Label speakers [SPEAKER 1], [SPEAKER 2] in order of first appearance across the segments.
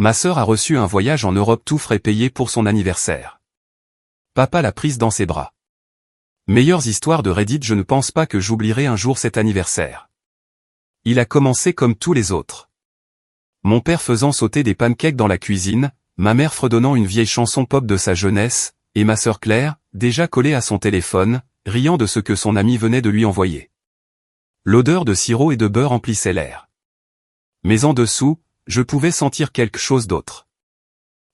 [SPEAKER 1] Ma sœur a reçu un voyage en Europe tout frais payé pour son anniversaire. Papa l'a prise dans ses bras. Meilleures histoires de Reddit. Je ne pense pas que j'oublierai un jour cet anniversaire. Il a commencé comme tous les autres. Mon père faisant sauter des pancakes dans la cuisine, ma mère fredonnant une vieille chanson pop de sa jeunesse, et ma sœur Claire, déjà collée à son téléphone, riant de ce que son ami venait de lui envoyer. L'odeur de sirop et de beurre emplissait l'air. Mais en dessous, je pouvais sentir quelque chose d'autre.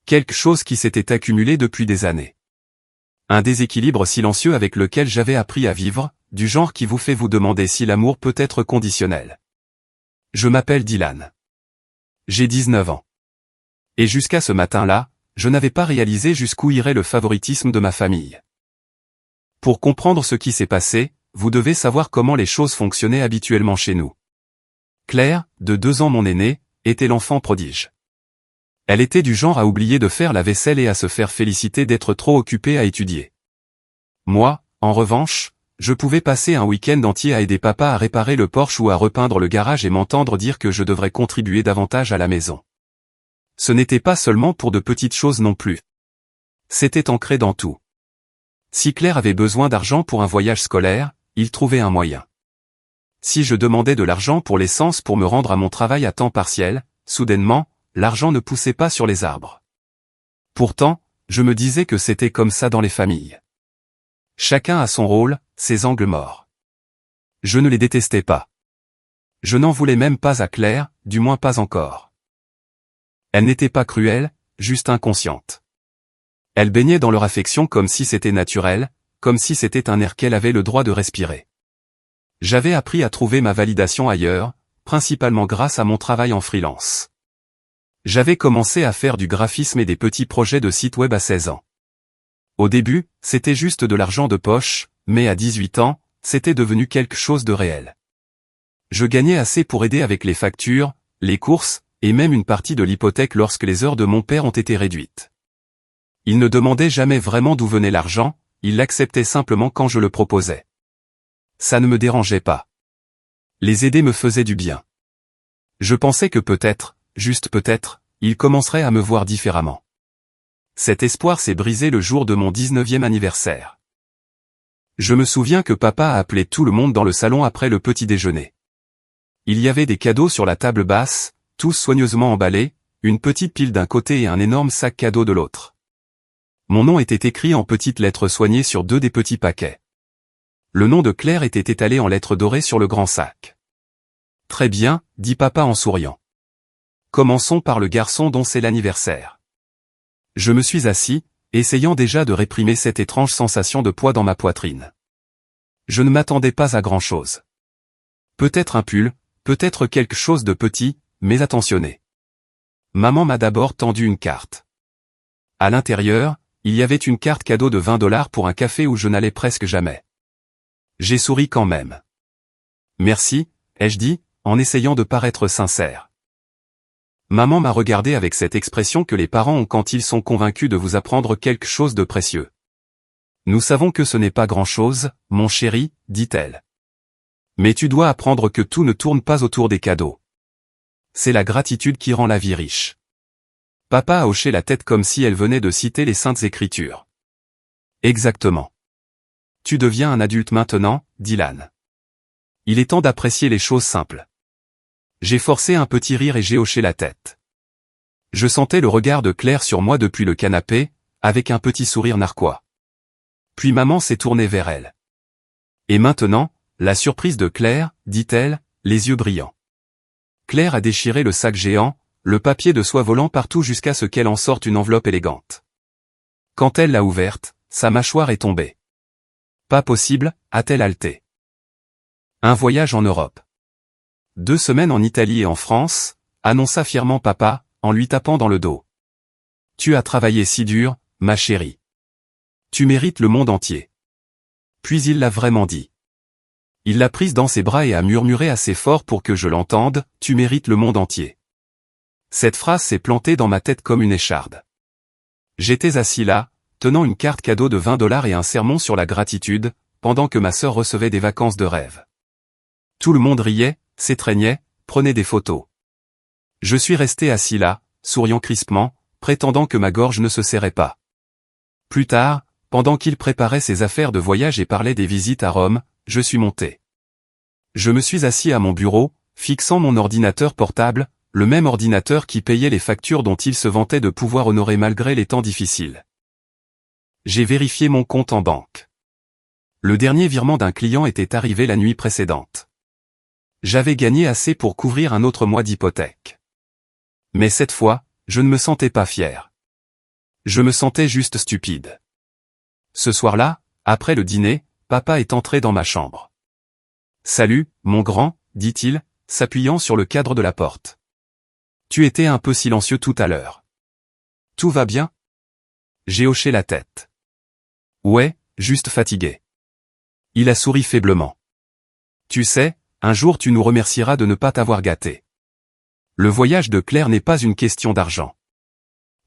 [SPEAKER 1] Quelque chose qui s'était accumulé depuis des années. Un déséquilibre silencieux avec lequel j'avais appris à vivre, du genre qui vous fait vous demander si l'amour peut être conditionnel. Je m'appelle Dylan. J'ai 19 ans. Et jusqu'à ce matin-là, je n'avais pas réalisé jusqu'où irait le favoritisme de ma famille. Pour comprendre ce qui s'est passé, vous devez savoir comment les choses fonctionnaient habituellement chez nous. Claire, de 2 ans mon aînée, était l'enfant prodige. Elle était du genre à oublier de faire la vaisselle et à se faire féliciter d'être trop occupée à étudier. Moi, en revanche, je pouvais passer un week-end entier à aider papa à réparer le Porsche ou à repeindre le garage et m'entendre dire que je devrais contribuer davantage à la maison. Ce n'était pas seulement pour de petites choses non plus. C'était ancré dans tout. Si Claire avait besoin d'argent pour un voyage scolaire, il trouvait un moyen. Si je demandais de l'argent pour l'essence pour me rendre à mon travail à temps partiel, soudainement, l'argent ne poussait pas sur les arbres. Pourtant, je me disais que c'était comme ça dans les familles. Chacun a son rôle, ses angles morts. Je ne les détestais pas. Je n'en voulais même pas à Claire, du moins pas encore. Elle n'était pas cruelle, juste inconsciente. Elle baignait dans leur affection comme si c'était naturel, comme si c'était un air qu'elle avait le droit de respirer. J'avais appris à trouver ma validation ailleurs, principalement grâce à mon travail en freelance. J'avais commencé à faire du graphisme et des petits projets de site web à 16 ans. Au début, c'était juste de l'argent de poche, mais à 18 ans, c'était devenu quelque chose de réel. Je gagnais assez pour aider avec les factures, les courses, et même une partie de l'hypothèque lorsque les heures de mon père ont été réduites. Il ne demandait jamais vraiment d'où venait l'argent, il l'acceptait simplement quand je le proposais. Ça ne me dérangeait pas. Les aider me faisait du bien. Je pensais que peut-être, juste peut-être, il commencerait à me voir différemment. Cet espoir s'est brisé le jour de mon 19e anniversaire. Je me souviens que papa a appelé tout le monde dans le salon après le petit déjeuner. Il y avait des cadeaux sur la table basse, tous soigneusement emballés, une petite pile d'un côté et un énorme sac cadeau de l'autre. Mon nom était écrit en petites lettres soignées sur 2 des petits paquets. Le nom de Claire était étalé en lettres dorées sur le grand sac. Très bien, dit papa en souriant. Commençons par le garçon dont c'est l'anniversaire. Je me suis assis, essayant déjà de réprimer cette étrange sensation de poids dans ma poitrine. Je ne m'attendais pas à grand-chose. Peut-être un pull, peut-être quelque chose de petit, mais attentionné. Maman m'a d'abord tendu une carte. À l'intérieur, il y avait une carte cadeau de 20 $ pour un café où je n'allais presque jamais. J'ai souri quand même. Merci, ai-je dit, en essayant de paraître sincère. Maman m'a regardé avec cette expression que les parents ont quand ils sont convaincus de vous apprendre quelque chose de précieux. Nous savons que ce n'est pas grand-chose, mon chéri, dit-elle. Mais tu dois apprendre que tout ne tourne pas autour des cadeaux. C'est la gratitude qui rend la vie riche. Papa a hoché la tête comme si elle venait de citer les Saintes Écritures. Exactement. Tu deviens un adulte maintenant, Dylan. Il est temps d'apprécier les choses simples. J'ai forcé un petit rire et j'ai hoché la tête. Je sentais le regard de Claire sur moi depuis le canapé, avec un petit sourire narquois. Puis maman s'est tournée vers elle. Et maintenant, la surprise de Claire, dit-elle, les yeux brillants. Claire a déchiré le sac géant, le papier de soie volant partout jusqu'à ce qu'elle en sorte une enveloppe élégante. Quand elle l'a ouverte, sa mâchoire est tombée. Pas possible, a-t-elle haleté. Un voyage en Europe. 2 semaines en Italie et en France, annonça fièrement papa, en lui tapant dans le dos. Tu as travaillé si dur, ma chérie. Tu mérites le monde entier. Puis il l'a vraiment dit. Il l'a prise dans ses bras et a murmuré assez fort pour que je l'entende, tu mérites le monde entier. Cette phrase s'est plantée dans ma tête comme une écharde. J'étais assis là, tenant une carte cadeau de 20 $ et un sermon sur la gratitude, pendant que ma sœur recevait des vacances de rêve. Tout le monde riait, s'étreignait, prenait des photos. Je suis resté assis là, souriant crispement, prétendant que ma gorge ne se serrait pas. Plus tard, pendant qu'il préparait ses affaires de voyage et parlait des visites à Rome, je suis monté. Je me suis assis à mon bureau, fixant mon ordinateur portable, le même ordinateur qui payait les factures dont il se vantait de pouvoir honorer malgré les temps difficiles. J'ai vérifié mon compte en banque. Le dernier virement d'un client était arrivé la nuit précédente. J'avais gagné assez pour couvrir un autre mois d'hypothèque. Mais cette fois, je ne me sentais pas fier. Je me sentais juste stupide. Ce soir-là, après le dîner, papa est entré dans ma chambre. « Salut, mon grand », dit-il, s'appuyant sur le cadre de la porte. « Tu étais un peu silencieux tout à l'heure. Tout va bien ?» J'ai hoché la tête. « Ouais, juste fatigué. » Il a souri faiblement. « Tu sais, un jour tu nous remercieras de ne pas t'avoir gâté. Le voyage de Claire n'est pas une question d'argent.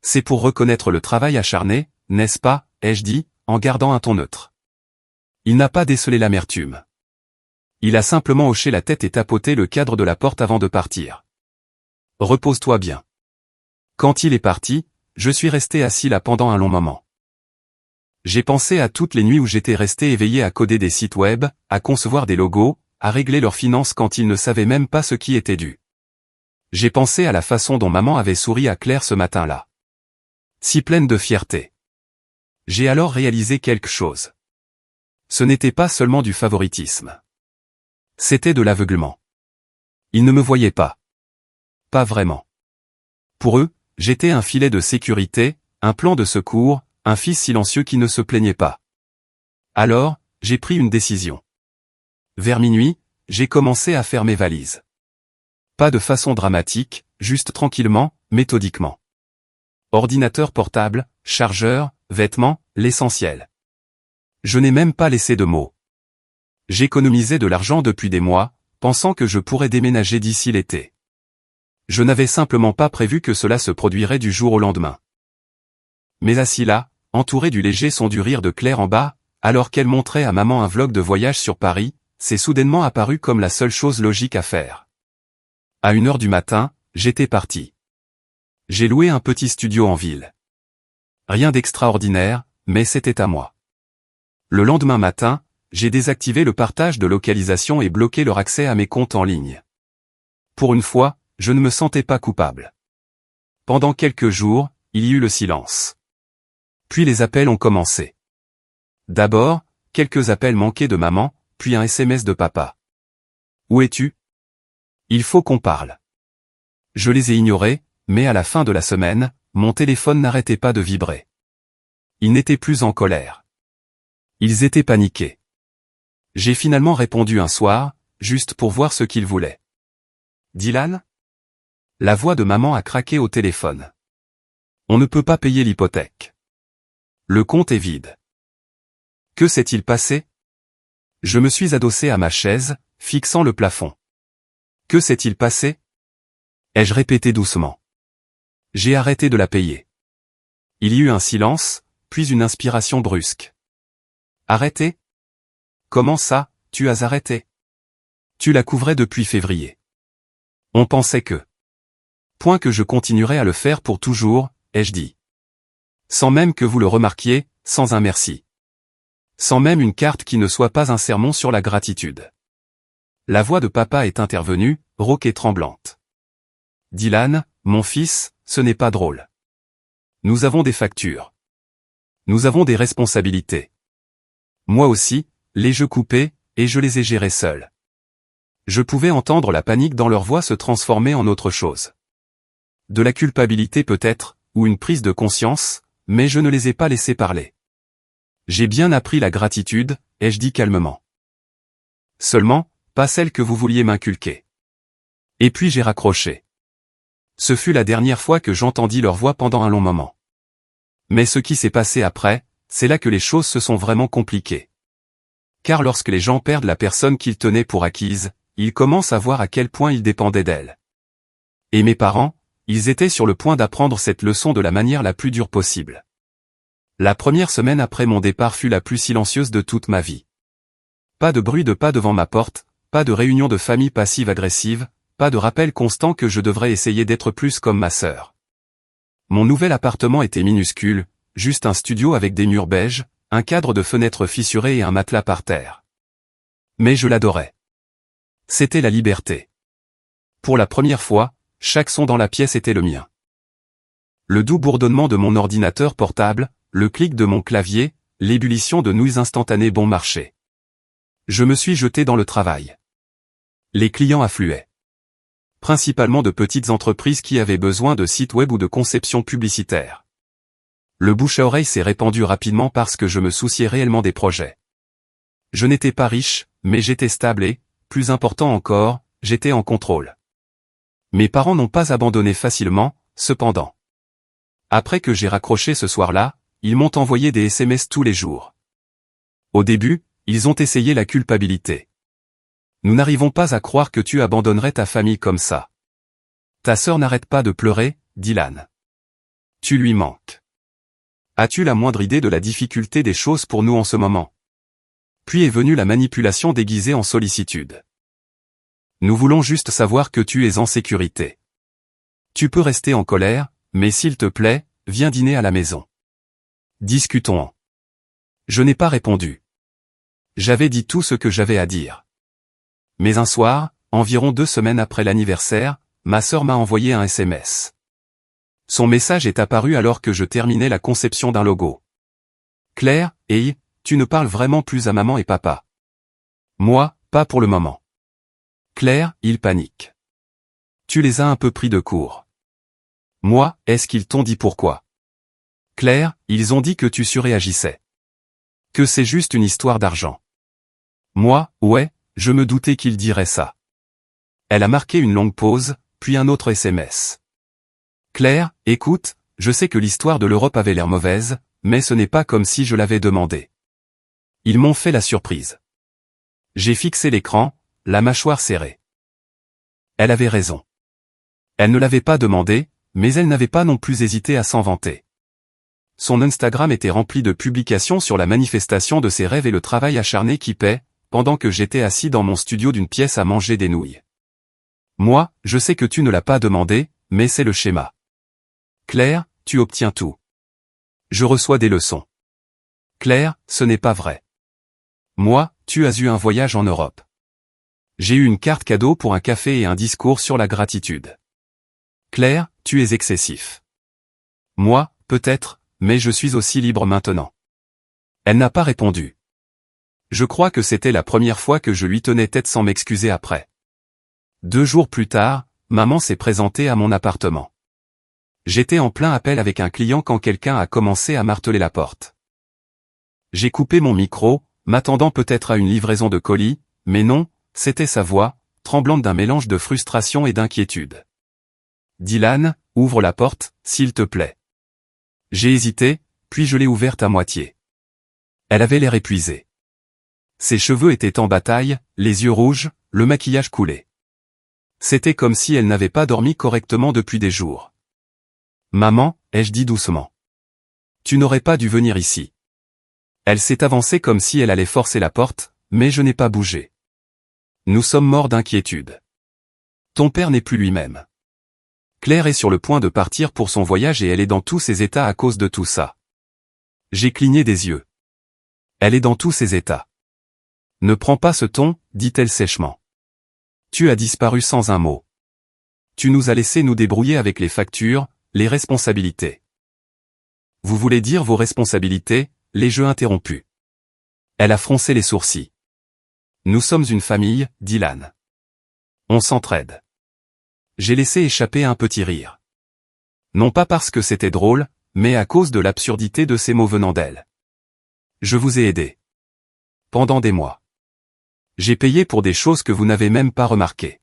[SPEAKER 1] C'est pour reconnaître le travail acharné, n'est-ce pas, ai-je dit, en gardant un ton neutre. Il n'a pas décelé l'amertume. Il a simplement hoché la tête et tapoté le cadre de la porte avant de partir. Repose-toi bien. Quand il est parti, je suis resté assis là pendant un long moment. J'ai pensé à toutes les nuits où j'étais resté éveillé à coder des sites web, à concevoir des logos, à régler leurs finances quand ils ne savaient même pas ce qui était dû. J'ai pensé à la façon dont maman avait souri à Claire ce matin-là. Si pleine de fierté. J'ai alors réalisé quelque chose. Ce n'était pas seulement du favoritisme. C'était de l'aveuglement. Ils ne me voyaient pas. Pas vraiment. Pour eux, j'étais un filet de sécurité, un plan de secours, un fils silencieux qui ne se plaignait pas. Alors, j'ai pris une décision. Vers minuit, j'ai commencé à faire mes valises. Pas de façon dramatique, juste tranquillement, méthodiquement. Ordinateur portable, chargeur, vêtements, l'essentiel. Je n'ai même pas laissé de mots. J'économisais de l'argent depuis des mois, pensant que je pourrais déménager d'ici l'été. Je n'avais simplement pas prévu que cela se produirait du jour au lendemain. Mais assis là, entouré du léger son du rire de Claire en bas, alors qu'elle montrait à maman un vlog de voyage sur Paris, c'est soudainement apparu comme la seule chose logique à faire. À 1h du matin, j'étais parti. J'ai loué un petit studio en ville. Rien d'extraordinaire, mais c'était à moi. Le lendemain matin, j'ai désactivé le partage de localisation et bloqué leur accès à mes comptes en ligne. Pour une fois, je ne me sentais pas coupable. Pendant quelques jours, il y eut le silence. Puis les appels ont commencé. D'abord, quelques appels manqués de maman, puis un SMS de papa. « Où es-tu ? Il faut qu'on parle. » Je les ai ignorés, mais à la fin de la semaine, mon téléphone n'arrêtait pas de vibrer. Ils n'étaient plus en colère. Ils étaient paniqués. J'ai finalement répondu un soir, juste pour voir ce qu'ils voulaient. « Dylan ? » La voix de maman a craqué au téléphone. « On ne peut pas payer l'hypothèque. Le compte est vide. » Que s'est-il passé ? Je me suis adossé à ma chaise, fixant le plafond. « Que s'est-il passé ? » ai-je répété doucement. J'ai arrêté de la payer. Il y eut un silence, puis une inspiration brusque. Arrêté ? Comment ça, tu as arrêté ? Tu la couvrais depuis février. On pensait que... Point que je continuerais à le faire pour toujours, ai-je dit. Sans même que vous le remarquiez, sans un merci. Sans même une carte qui ne soit pas un sermon sur la gratitude. La voix de papa est intervenue, rauque et tremblante. Dylan, mon fils, ce n'est pas drôle. Nous avons des factures. Nous avons des responsabilités. Moi aussi, les jeux coupés, et je les ai gérés seul. Je pouvais entendre la panique dans leur voix se transformer en autre chose. De la culpabilité peut-être, ou une prise de conscience, mais je ne les ai pas laissés parler. J'ai bien appris la gratitude, ai-je dit calmement. Seulement, pas celle que vous vouliez m'inculquer. Et puis j'ai raccroché. Ce fut la dernière fois que j'entendis leur voix pendant un long moment. Mais ce qui s'est passé après, c'est là que les choses se sont vraiment compliquées. Car lorsque les gens perdent la personne qu'ils tenaient pour acquise, ils commencent à voir à quel point ils dépendaient d'elle. Et mes parents, ils étaient sur le point d'apprendre cette leçon de la manière la plus dure possible. La première semaine après mon départ fut la plus silencieuse de toute ma vie. Pas de bruit de pas devant ma porte, pas de réunion de famille passive-agressive, pas de rappel constant que je devrais essayer d'être plus comme ma sœur. Mon nouvel appartement était minuscule, juste un studio avec des murs beiges, un cadre de fenêtres fissuré et un matelas par terre. Mais je l'adorais. C'était la liberté. Pour la première fois, chaque son dans la pièce était le mien. Le doux bourdonnement de mon ordinateur portable, le clic de mon clavier, l'ébullition de nouilles instantanées bon marché. Je me suis jeté dans le travail. Les clients affluaient. Principalement de petites entreprises qui avaient besoin de sites web ou de conception publicitaire. Le bouche à oreille s'est répandu rapidement parce que je me souciais réellement des projets. Je n'étais pas riche, mais j'étais stable et, plus important encore, j'étais en contrôle. Mes parents n'ont pas abandonné facilement, cependant. Après que j'ai raccroché ce soir-là, ils m'ont envoyé des SMS tous les jours. Au début, ils ont essayé la culpabilité. Nous n'arrivons pas à croire que tu abandonnerais ta famille comme ça. Ta sœur n'arrête pas de pleurer, Dylan. Tu lui manques. As-tu la moindre idée de la difficulté des choses pour nous en ce moment? Puis est venue la manipulation déguisée en sollicitude. Nous voulons juste savoir que tu es en sécurité. Tu peux rester en colère, mais s'il te plaît, viens dîner à la maison. Discutons-en. Je n'ai pas répondu. J'avais dit tout ce que j'avais à dire. Mais un soir, environ 2 semaines après l'anniversaire, ma sœur m'a envoyé un SMS. Son message est apparu alors que je terminais la conception d'un logo. Claire, hey, tu ne parles vraiment plus à maman et papa. Moi, pas pour le moment. Claire, il panique. Tu les as un peu pris de court. Moi, est-ce qu'ils t'ont dit pourquoi? Claire, ils ont dit que tu surréagissais. Que c'est juste une histoire d'argent. Moi, ouais, je me doutais qu'ils diraient ça. Elle a marqué une longue pause, puis un autre SMS. Claire, écoute, je sais que l'histoire de l'Europe avait l'air mauvaise, mais ce n'est pas comme si je l'avais demandé. Ils m'ont fait la surprise. J'ai fixé l'écran, la mâchoire serrée. Elle avait raison. Elle ne l'avait pas demandé, mais elle n'avait pas non plus hésité à s'en vanter. Son Instagram était rempli de publications sur la manifestation de ses rêves et le travail acharné qui paie, pendant que j'étais assis dans mon studio d'une pièce à manger des nouilles. Moi, je sais que tu ne l'as pas demandé, mais c'est le schéma. Claire, tu obtiens tout. Je reçois des leçons. Claire, ce n'est pas vrai. Moi, tu as eu un voyage en Europe. J'ai eu une carte cadeau pour un café et un discours sur la gratitude. Claire, tu es excessif. Moi, peut-être, mais je suis aussi libre maintenant. Elle n'a pas répondu. Je crois que c'était la première fois que je lui tenais tête sans m'excuser après. 2 jours plus tard, maman s'est présentée à mon appartement. J'étais en plein appel avec un client quand quelqu'un a commencé à marteler la porte. J'ai coupé mon micro, m'attendant peut-être à une livraison de colis, mais non, c'était sa voix, tremblante d'un mélange de frustration et d'inquiétude. Dylan, ouvre la porte, s'il te plaît. J'ai hésité, puis je l'ai ouverte à moitié. Elle avait l'air épuisée. Ses cheveux étaient en bataille, les yeux rouges, le maquillage coulé. C'était comme si elle n'avait pas dormi correctement depuis des jours. Maman, ai-je dit doucement. Tu n'aurais pas dû venir ici. Elle s'est avancée comme si elle allait forcer la porte, mais je n'ai pas bougé. Nous sommes morts d'inquiétude. Ton père n'est plus lui-même. Claire est sur le point de partir pour son voyage et elle est dans tous ses états à cause de tout ça. J'ai cligné des yeux. Elle est dans tous ses états. Ne prends pas ce ton, dit-elle sèchement. Tu as disparu sans un mot. Tu nous as laissé nous débrouiller avec les factures, les responsabilités. Vous voulez dire vos responsabilités, les jeux interrompus. Elle a froncé les sourcils. Nous sommes une famille, Dylan. On s'entraide. J'ai laissé échapper un petit rire. Non pas parce que c'était drôle, mais à cause de l'absurdité de ces mots venant d'elle. Je vous ai aidé. Pendant des mois. J'ai payé pour des choses que vous n'avez même pas remarquées.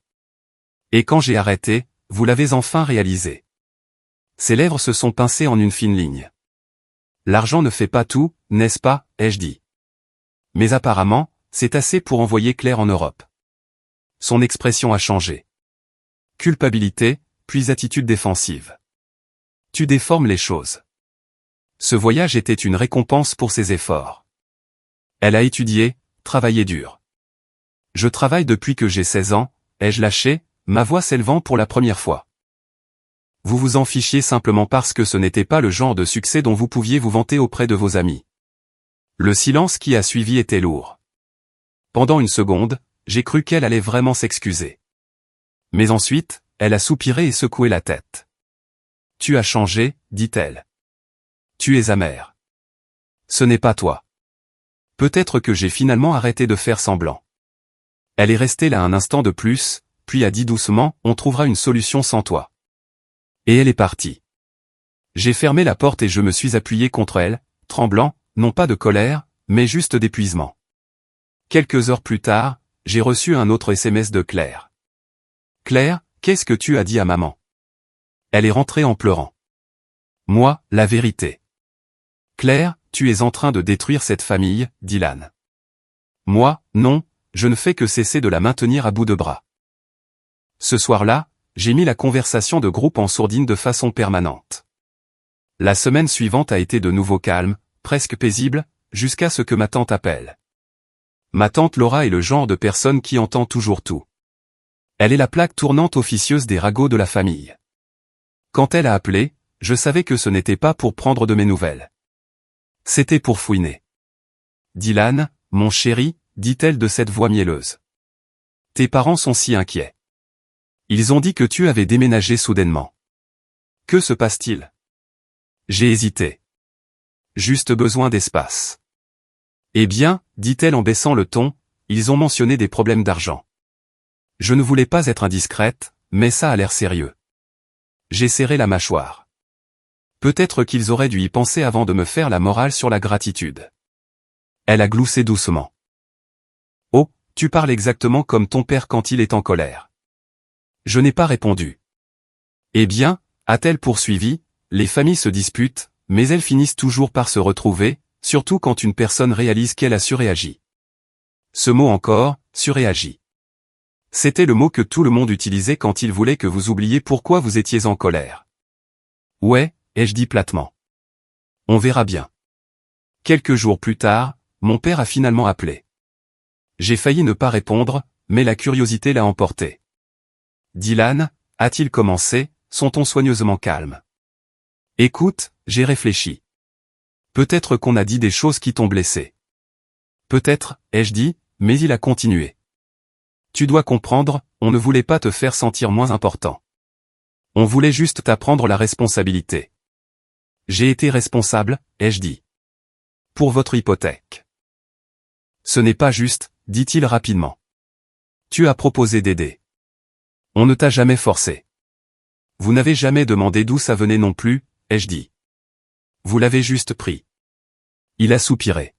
[SPEAKER 1] Et quand j'ai arrêté, vous l'avez enfin réalisé. Ses lèvres se sont pincées en une fine ligne. L'argent ne fait pas tout, n'est-ce pas, ai-je dit. Mais apparemment, c'est assez pour envoyer Claire en Europe. Son expression a changé. Culpabilité, puis attitude défensive. Tu déformes les choses. Ce voyage était une récompense pour ses efforts. Elle a étudié, travaillé dur. Je travaille depuis que j'ai 16 ans, ai-je lâché, ma voix s'élevant pour la première fois. Vous vous en fichiez simplement parce que ce n'était pas le genre de succès dont vous pouviez vous vanter auprès de vos amis. Le silence qui a suivi était lourd. Pendant une seconde, j'ai cru qu'elle allait vraiment s'excuser. Mais ensuite, elle a soupiré et secoué la tête. « Tu as changé, dit-elle. Tu es amère. Ce n'est pas toi. Peut-être que j'ai finalement arrêté de faire semblant. » Elle est restée là un instant de plus, puis a dit doucement, « On trouvera une solution sans toi. » Et elle est partie. J'ai fermé la porte et je me suis appuyé contre elle, tremblant, non pas de colère, mais juste d'épuisement. Quelques heures plus tard, j'ai reçu un autre SMS de Claire. « Claire, qu'est-ce que tu as dit à maman ?» Elle est rentrée en pleurant. Moi, la vérité. « Claire, tu es en train de détruire cette famille, Dylan. » Moi, non, je ne fais que cesser de la maintenir à bout de bras. Ce soir-là, j'ai mis la conversation de groupe en sourdine de façon permanente. La semaine suivante a été de nouveau calme, presque paisible, jusqu'à ce que ma tante appelle. Ma tante Laura est le genre de personne qui entend toujours tout. Elle est la plaque tournante officieuse des ragots de la famille. Quand elle a appelé, je savais que ce n'était pas pour prendre de mes nouvelles. C'était pour fouiner. « Dylan, mon chéri, dit-elle de cette voix mielleuse. Tes parents sont si inquiets. Ils ont dit que tu avais déménagé soudainement. Que se passe-t-il ? » J'ai hésité. Juste besoin d'espace. Eh bien, dit-elle en baissant le ton, ils ont mentionné des problèmes d'argent. Je ne voulais pas être indiscrète, mais ça a l'air sérieux. J'ai serré la mâchoire. Peut-être qu'ils auraient dû y penser avant de me faire la morale sur la gratitude. Elle a gloussé doucement. Oh, tu parles exactement comme ton père quand il est en colère. Je n'ai pas répondu. Eh bien, a-t-elle poursuivi, les familles se disputent, mais elles finissent toujours par se retrouver, surtout quand une personne réalise qu'elle a surréagi. Ce mot encore, surréagi. C'était le mot que tout le monde utilisait quand il voulait que vous oubliez pourquoi vous étiez en colère. Ouais, ai-je dit platement. On verra bien. Quelques jours plus tard, mon père a finalement appelé. J'ai failli ne pas répondre, mais la curiosité l'a emporté. Dylan, a-t-il commencé, son ton soigneusement calme. Écoute, j'ai réfléchi. Peut-être qu'on a dit des choses qui t'ont blessé. Peut-être, ai-je dit, mais il a continué. Tu dois comprendre, on ne voulait pas te faire sentir moins important. On voulait juste t'apprendre la responsabilité. J'ai été responsable, ai-je dit. Pour votre hypothèque. Ce n'est pas juste, dit-il rapidement. Tu as proposé d'aider. On ne t'a jamais forcé. Vous n'avez jamais demandé d'où ça venait non plus, ai-je dit. Vous l'avez juste pris. Il a soupiré.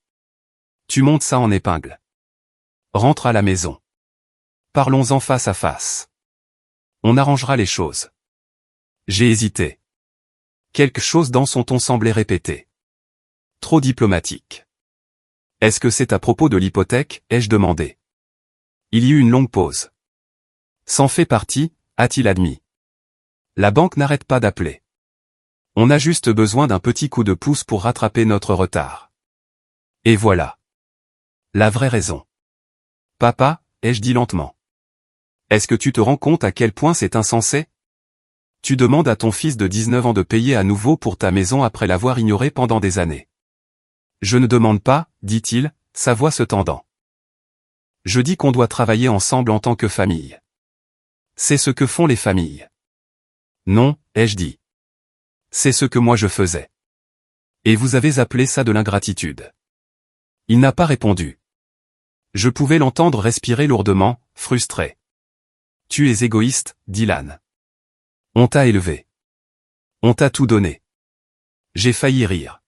[SPEAKER 1] Tu montes ça en épingle. Rentre à la maison. Parlons-en face à face. On arrangera les choses. J'ai hésité. Quelque chose dans son ton semblait répéter. Trop diplomatique. Est-ce que c'est à propos de l'hypothèque, ai-je demandé. Il y eut une longue pause. C'en fait partie, a-t-il admis. La banque n'arrête pas d'appeler. On a juste besoin d'un petit coup de pouce pour rattraper notre retard. Et voilà. La vraie raison. Papa, ai-je dit lentement. Est-ce que tu te rends compte à quel point c'est insensé ? Tu demandes à ton fils de 19 ans de payer à nouveau pour ta maison après l'avoir ignoré pendant des années. Je ne demande pas, dit-il, sa voix se tendant. Je dis qu'on doit travailler ensemble en tant que famille. C'est ce que font les familles. Non, ai-je dit. C'est ce que moi je faisais. Et vous avez appelé ça de l'ingratitude. Il n'a pas répondu. Je pouvais l'entendre respirer lourdement, frustré. Tu es égoïste, Dylan. On t'a élevé. On t'a tout donné. J'ai failli rire.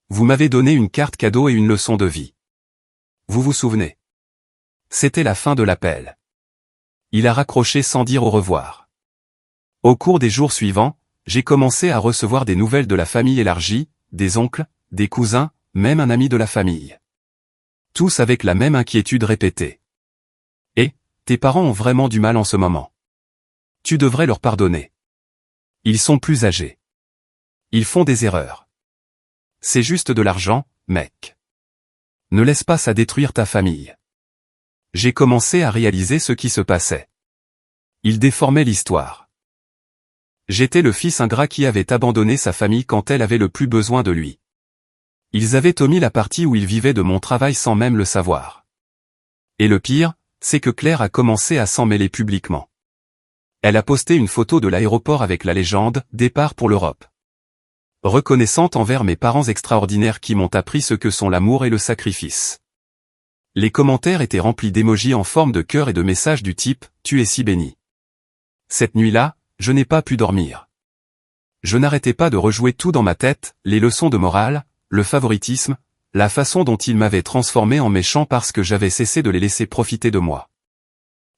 [SPEAKER 1] Vous m'avez donné une carte cadeau et une leçon de vie. Vous vous souvenez? C'était la fin de l'appel. Il a raccroché sans dire au revoir. Au cours des jours suivants, j'ai commencé à recevoir des nouvelles de la famille élargie, des oncles, des cousins, même un ami de la famille. Tous avec la même inquiétude répétée. Et, tes parents ont vraiment du mal en ce moment. Tu devrais leur pardonner. Ils sont plus âgés. Ils font des erreurs. C'est juste de l'argent, mec. Ne laisse pas ça détruire ta famille. J'ai commencé à réaliser ce qui se passait. Ils déformaient l'histoire. J'étais le fils ingrat qui avait abandonné sa famille quand elle avait le plus besoin de lui. Ils avaient omis la partie où il vivait de mon travail sans même le savoir. Et le pire, c'est que Claire a commencé à s'en mêler publiquement. Elle a posté une photo de l'aéroport avec la légende « Départ pour l'Europe ». Reconnaissante envers mes parents extraordinaires qui m'ont appris ce que sont l'amour et le sacrifice. Les commentaires étaient remplis d'émojis en forme de cœur et de messages du type « Tu es si béni ». Cette nuit-là, je n'ai pas pu dormir. Je n'arrêtais pas de rejouer tout dans ma tête, les leçons de morale, le favoritisme, la façon dont ils m'avaient transformé en méchant parce que j'avais cessé de les laisser profiter de moi.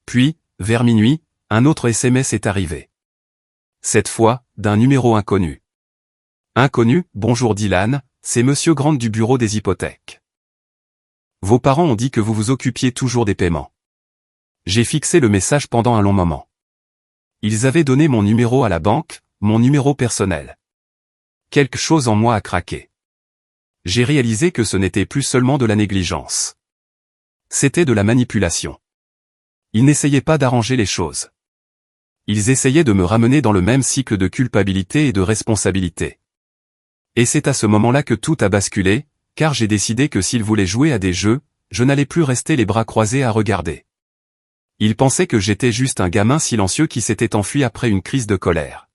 [SPEAKER 1] Puis, vers minuit, un autre SMS est arrivé. Cette fois, d'un numéro inconnu. Inconnu, bonjour Dylan, c'est Monsieur Grant du bureau des hypothèques. Vos parents ont dit que vous vous occupiez toujours des paiements. J'ai fixé le message pendant un long moment. Ils avaient donné mon numéro à la banque, mon numéro personnel. Quelque chose en moi a craqué. J'ai réalisé que ce n'était plus seulement de la négligence. C'était de la manipulation. Ils n'essayaient pas d'arranger les choses. Ils essayaient de me ramener dans le même cycle de culpabilité et de responsabilité. Et c'est à ce moment-là que tout a basculé, car j'ai décidé que s'ils voulaient jouer à des jeux, je n'allais plus rester les bras croisés à regarder. Ils pensaient que j'étais juste un gamin silencieux qui s'était enfui après une crise de colère.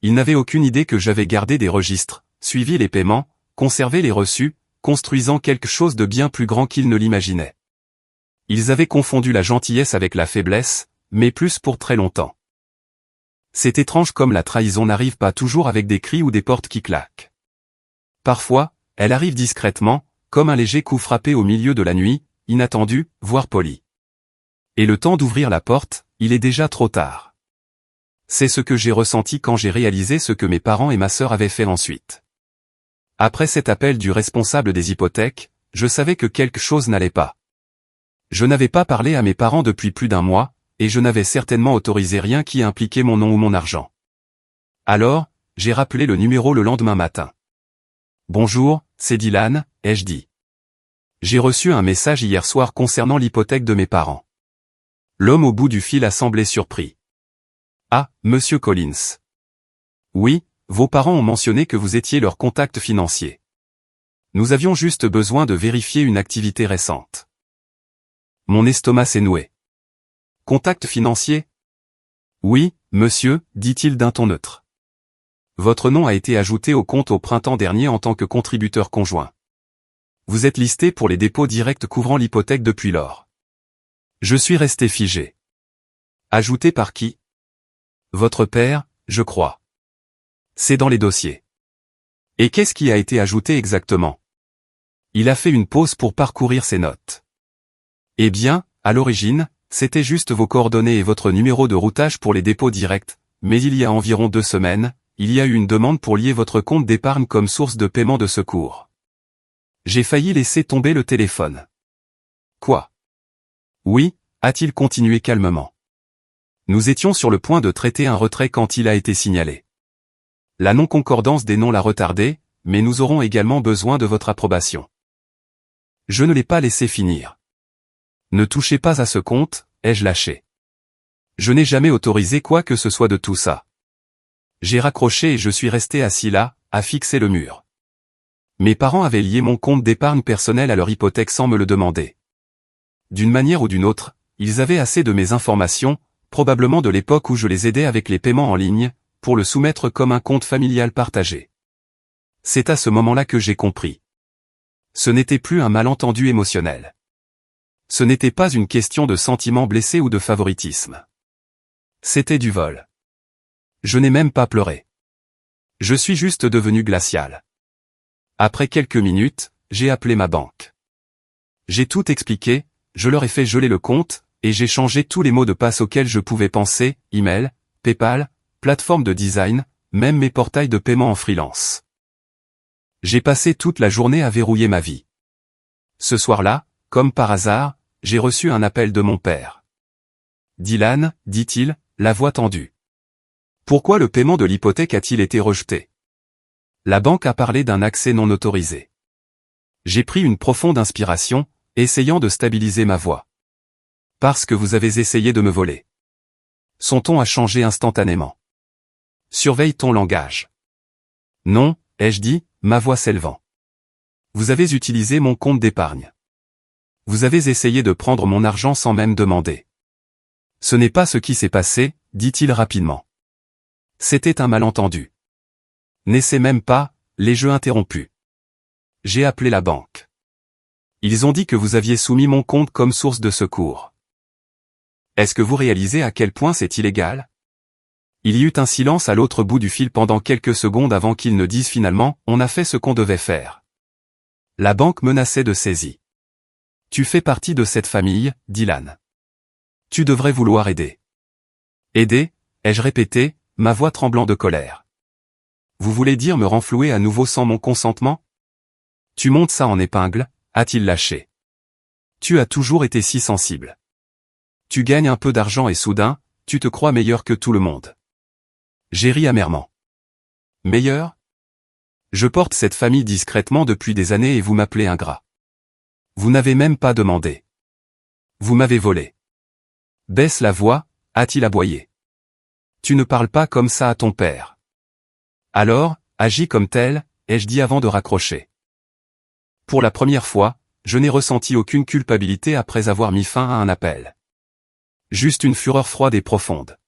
[SPEAKER 1] Ils n'avaient aucune idée que j'avais gardé des registres, suivi les paiements, conservé les reçus, construisant quelque chose de bien plus grand qu'ils ne l'imaginaient. Ils avaient confondu la gentillesse avec la faiblesse, mais plus pour très longtemps. C'est étrange comme la trahison n'arrive pas toujours avec des cris ou des portes qui claquent. Parfois, elle arrive discrètement, comme un léger coup frappé au milieu de la nuit, inattendu, voire poli. Et le temps d'ouvrir la porte, il est déjà trop tard. C'est ce que j'ai ressenti quand j'ai réalisé ce que mes parents et ma sœur avaient fait ensuite. Après cet appel du responsable des hypothèques, je savais que quelque chose n'allait pas. Je n'avais pas parlé à mes parents depuis plus d'un mois, et je n'avais certainement autorisé rien qui impliquait mon nom ou mon argent. Alors, j'ai rappelé le numéro le lendemain matin. « Bonjour, c'est Dylan », ai-je dit. J'ai reçu un message hier soir concernant l'hypothèque de mes parents. L'homme au bout du fil a semblé surpris. « Ah, Monsieur Collins. Oui, vos parents ont mentionné que vous étiez leur contact financier. Nous avions juste besoin de vérifier une activité récente. » Mon estomac s'est noué. « Contact financier ? » ?»« Oui, monsieur, dit-il d'un ton neutre. Votre nom a été ajouté au compte au printemps dernier en tant que contributeur conjoint. Vous êtes listé pour les dépôts directs couvrant l'hypothèque depuis lors. Je suis resté figé. Ajouté par qui ? Votre père, je crois. C'est dans les dossiers. Et qu'est-ce qui a été ajouté exactement ? Il a fait une pause pour parcourir ses notes. Eh bien, à l'origine, c'était juste vos coordonnées et votre numéro de routage pour les dépôts directs, mais il y a environ 2 semaines, il y a eu une demande pour lier votre compte d'épargne comme source de paiement de secours. J'ai failli laisser tomber le téléphone. Quoi ? Oui, a-t-il continué calmement. Nous étions sur le point de traiter un retrait quand il a été signalé. La non-concordance des noms l'a retardé, mais nous aurons également besoin de votre approbation. Je ne l'ai pas laissé finir. Ne touchez pas à ce compte, ai-je lâché. Je n'ai jamais autorisé quoi que ce soit de tout ça. J'ai raccroché et je suis resté assis là, à fixer le mur. Mes parents avaient lié mon compte d'épargne personnel à leur hypothèque sans me le demander. D'une manière ou d'une autre, ils avaient assez de mes informations, probablement de l'époque où je les aidais avec les paiements en ligne, pour le soumettre comme un compte familial partagé. C'est à ce moment-là que j'ai compris. Ce n'était plus un malentendu émotionnel. Ce n'était pas une question de sentiments blessés ou de favoritisme. C'était du vol. Je n'ai même pas pleuré. Je suis juste devenu glacial. Après quelques minutes, j'ai appelé ma banque. J'ai tout expliqué, je leur ai fait geler le compte, et j'ai changé tous les mots de passe auxquels je pouvais penser, email, PayPal, plateforme de design, même mes portails de paiement en freelance. J'ai passé toute la journée à verrouiller ma vie. Ce soir-là, comme par hasard, j'ai reçu un appel de mon père. « Dylan, dit-il, la voix tendue. Pourquoi le paiement de l'hypothèque a-t-il été rejeté ? La banque a parlé d'un accès non autorisé. » J'ai pris une profonde inspiration, essayant de stabiliser ma voix. « Parce que vous avez essayé de me voler. » Son ton a changé instantanément. Surveille ton langage. Non, ai-je dit, ma voix s'élevant. Vous avez utilisé mon compte d'épargne. Vous avez essayé de prendre mon argent sans même demander. Ce n'est pas ce qui s'est passé, dit-il rapidement. C'était un malentendu. N'essaie même pas, les jeux interrompus. J'ai appelé la banque. Ils ont dit que vous aviez soumis mon compte comme source de secours. Est-ce que vous réalisez à quel point c'est illégal? Il y eut un silence à l'autre bout du fil pendant quelques secondes avant qu'ils ne disent finalement « On a fait ce qu'on devait faire ». La banque menaçait de saisie. Tu fais partie de cette famille, Dylan. Tu devrais vouloir aider. Aider, ai-je répété, ma voix tremblant de colère. Vous voulez dire me renflouer à nouveau sans mon consentement? Tu montes ça en épingle, a-t-il lâché. Tu as toujours été si sensible. Tu gagnes un peu d'argent et soudain, tu te crois meilleur que tout le monde. J'ai ri amèrement. Meilleur? Je porte cette famille discrètement depuis des années et vous m'appelez ingrat. Vous n'avez même pas demandé. Vous m'avez volé. Baisse la voix, a-t-il aboyé. Tu ne parles pas comme ça à ton père. Alors, agis comme tel, ai-je dit avant de raccrocher. Pour la première fois, je n'ai ressenti aucune culpabilité après avoir mis fin à un appel. Juste une fureur froide et profonde.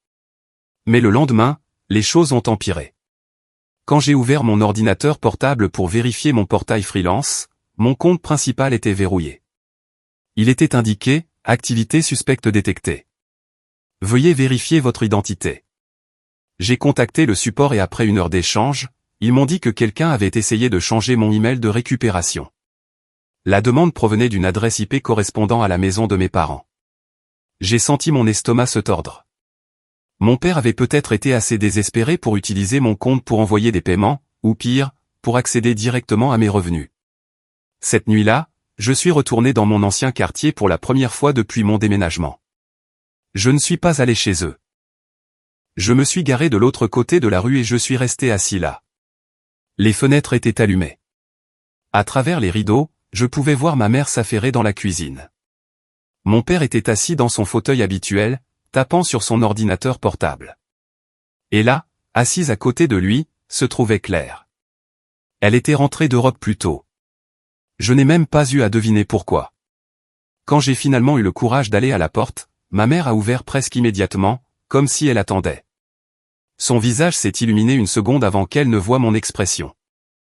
[SPEAKER 1] Mais le lendemain, les choses ont empiré. Quand j'ai ouvert mon ordinateur portable pour vérifier mon portail freelance, mon compte principal était verrouillé. Il était indiqué « Activité suspecte détectée ». Veuillez vérifier votre identité. J'ai contacté le support et après une heure d'échange, ils m'ont dit que quelqu'un avait essayé de changer mon email de récupération. La demande provenait d'une adresse IP correspondant à la maison de mes parents. J'ai senti mon estomac se tordre. Mon père avait peut-être été assez désespéré pour utiliser mon compte pour envoyer des paiements, ou pire, pour accéder directement à mes revenus. Cette nuit-là, je suis retourné dans mon ancien quartier pour la première fois depuis mon déménagement. Je ne suis pas allé chez eux. Je me suis garé de l'autre côté de la rue et je suis resté assis là. Les fenêtres étaient allumées. À travers les rideaux, je pouvais voir ma mère s'affairer dans la cuisine. Mon père était assis dans son fauteuil habituel, tapant sur son ordinateur portable. Et là, assise à côté de lui, se trouvait Claire. Elle était rentrée d'Europe plus tôt. Je n'ai même pas eu à deviner pourquoi. Quand j'ai finalement eu le courage d'aller à la porte, ma mère a ouvert presque immédiatement, comme si elle attendait. Son visage s'est illuminé une seconde avant qu'elle ne voie mon expression.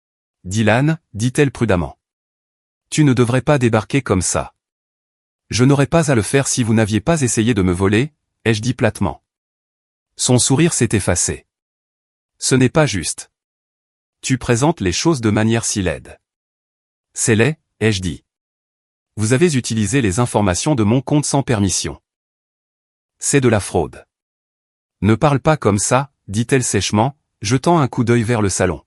[SPEAKER 1] « Dylan, dit-elle prudemment. Tu ne devrais pas débarquer comme ça. Je n'aurais pas à le faire si vous n'aviez pas essayé de me voler, ai-je dit platement. Son sourire s'est effacé. Ce n'est pas juste. Tu présentes les choses de manière si laide. C'est laid, ai-je dit. Vous avez utilisé les informations de mon compte sans permission. C'est de la fraude. Ne parle pas comme ça, dit-elle sèchement, jetant un coup d'œil vers le salon.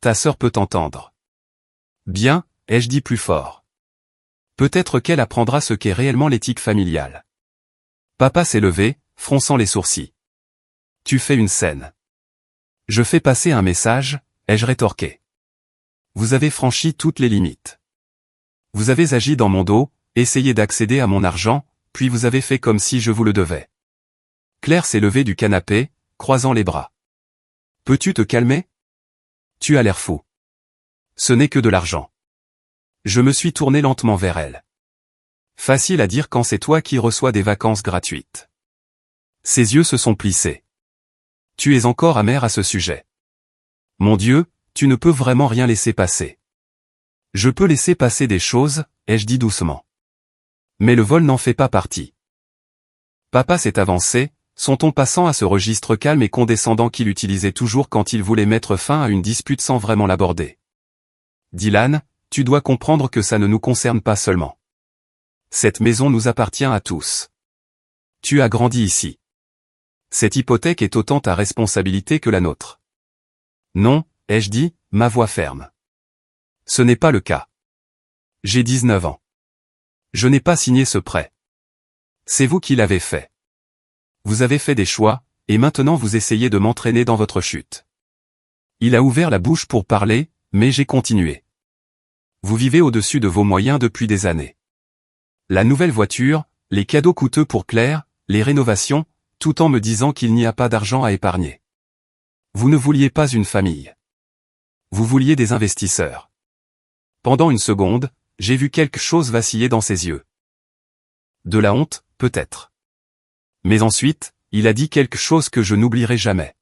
[SPEAKER 1] Ta sœur peut t'entendre. Bien, ai-je dit plus fort. Peut-être qu'elle apprendra ce qu'est réellement l'éthique familiale. Papa s'est levé, fronçant les sourcils. Tu fais une scène. Je fais passer un message, ai-je rétorqué. Vous avez franchi toutes les limites. Vous avez agi dans mon dos, essayé d'accéder à mon argent, puis vous avez fait comme si je vous le devais. Claire s'est levée du canapé, croisant les bras. Peux-tu te calmer? Tu as l'air fou. Ce n'est que de l'argent. Je me suis tourné lentement vers elle. Facile à dire quand c'est toi qui reçois des vacances gratuites. Ses yeux se sont plissés. Tu es encore amer à ce sujet. Mon Dieu, tu ne peux vraiment rien laisser passer. Je peux laisser passer des choses, ai-je dit doucement. Mais le vol n'en fait pas partie. Papa s'est avancé, son ton passant à ce registre calme et condescendant qu'il utilisait toujours quand il voulait mettre fin à une dispute sans vraiment l'aborder. Dylan, tu dois comprendre que ça ne nous concerne pas seulement. Cette maison nous appartient à tous. Tu as grandi ici. Cette hypothèque est autant ta responsabilité que la nôtre. Non, ai-je dit, ma voix ferme. Ce n'est pas le cas. J'ai 19 ans. Je n'ai pas signé ce prêt. C'est vous qui l'avez fait. Vous avez fait des choix, et maintenant vous essayez de m'entraîner dans votre chute. Il a ouvert la bouche pour parler, mais j'ai continué. Vous vivez au-dessus de vos moyens depuis des années. La nouvelle voiture, les cadeaux coûteux pour Claire, les rénovations, tout en me disant qu'il n'y a pas d'argent à épargner. Vous ne vouliez pas une famille. Vous vouliez des investisseurs. Pendant une seconde, j'ai vu quelque chose vaciller dans ses yeux. De la honte, peut-être. Mais ensuite, il a dit quelque chose que je n'oublierai jamais.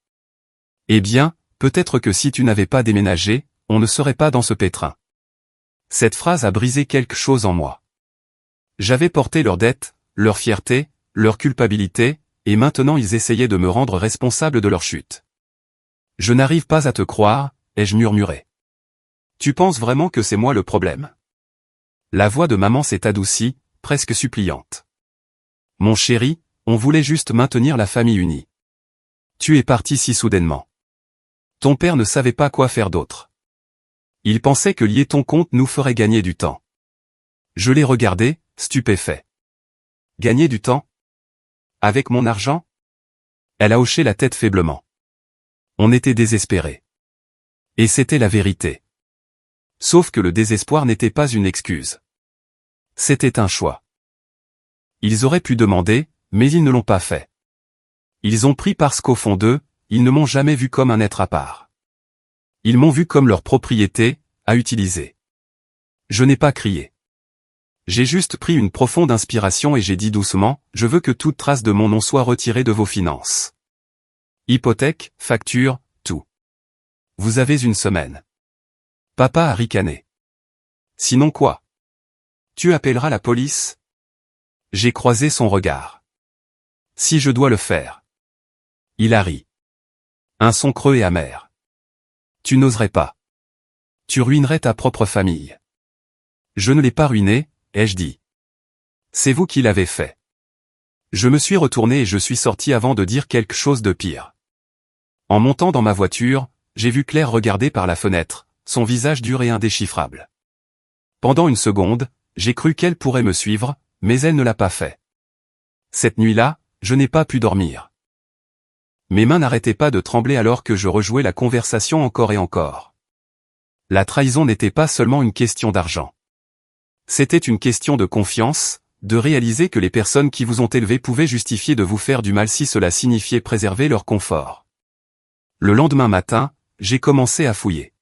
[SPEAKER 1] Eh bien, peut-être que si tu n'avais pas déménagé, on ne serait pas dans ce pétrin. Cette phrase a brisé quelque chose en moi. J'avais porté leurs dettes, leur fierté, leur culpabilité, et maintenant ils essayaient de me rendre responsable de leur chute. Je n'arrive pas à te croire, ai-je murmuré. Tu penses vraiment que c'est moi le problème? La voix de maman s'est adoucie, presque suppliante. Mon chéri, on voulait juste maintenir la famille unie. Tu es parti si soudainement. Ton père ne savait pas quoi faire d'autre. Il pensait que lier ton compte nous ferait gagner du temps. Je l'ai regardé, stupéfait. Gagner du temps? Avec mon argent? Elle a hoché la tête faiblement. On était désespérés. Et c'était la vérité. Sauf que le désespoir n'était pas une excuse. C'était un choix. Ils auraient pu demander, mais ils ne l'ont pas fait. Ils ont pris parce qu'au fond d'eux, ils ne m'ont jamais vu comme un être à part. Ils m'ont vu comme leur propriété, à utiliser. Je n'ai pas crié. J'ai juste pris une profonde inspiration et j'ai dit doucement, je veux que toute trace de mon nom soit retirée de vos finances. Hypothèque, facture, tout. Vous avez une semaine. Papa a ricané. Sinon quoi? Tu appelleras la police? J'ai croisé son regard. Si je dois le faire. Il a ri. Un son creux et amer. Tu n'oserais pas. Tu ruinerais ta propre famille. Je ne l'ai pas ruiné, ai-je dit. C'est vous qui l'avez fait. Je me suis retourné et je suis sorti avant de dire quelque chose de pire. En montant dans ma voiture, j'ai vu Claire regarder par la fenêtre, son visage dur et indéchiffrable. Pendant une seconde, j'ai cru qu'elle pourrait me suivre, mais elle ne l'a pas fait. Cette nuit-là, je n'ai pas pu dormir. Mes mains n'arrêtaient pas de trembler alors que je rejouais la conversation encore et encore. La trahison n'était pas seulement une question d'argent. C'était une question de confiance, de réaliser que les personnes qui vous ont élevé pouvaient justifier de vous faire du mal si cela signifiait préserver leur confort. Le lendemain matin, j'ai commencé à fouiller.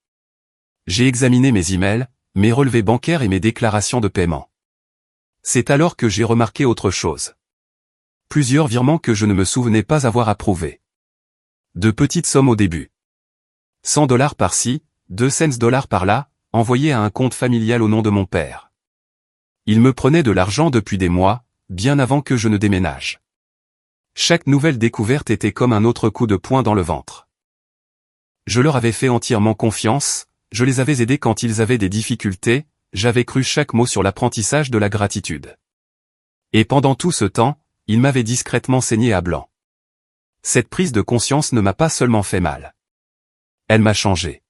[SPEAKER 1] J'ai examiné mes emails, mes relevés bancaires et mes déclarations de paiement. C'est alors que j'ai remarqué autre chose. Plusieurs virements que je ne me souvenais pas avoir approuvés. De petites sommes au début. 100 $ par-ci, 200 $ par-là, envoyés à un compte familial au nom de mon père. Il me prenait de l'argent depuis des mois, bien avant que je ne déménage. Chaque nouvelle découverte était comme un autre coup de poing dans le ventre. Je leur avais fait entièrement confiance, je les avais aidés quand ils avaient des difficultés, j'avais cru chaque mot sur l'apprentissage de la gratitude. Et pendant tout ce temps, ils m'avaient discrètement saigné à blanc. Cette prise de conscience ne m'a pas seulement fait mal. Elle m'a changé.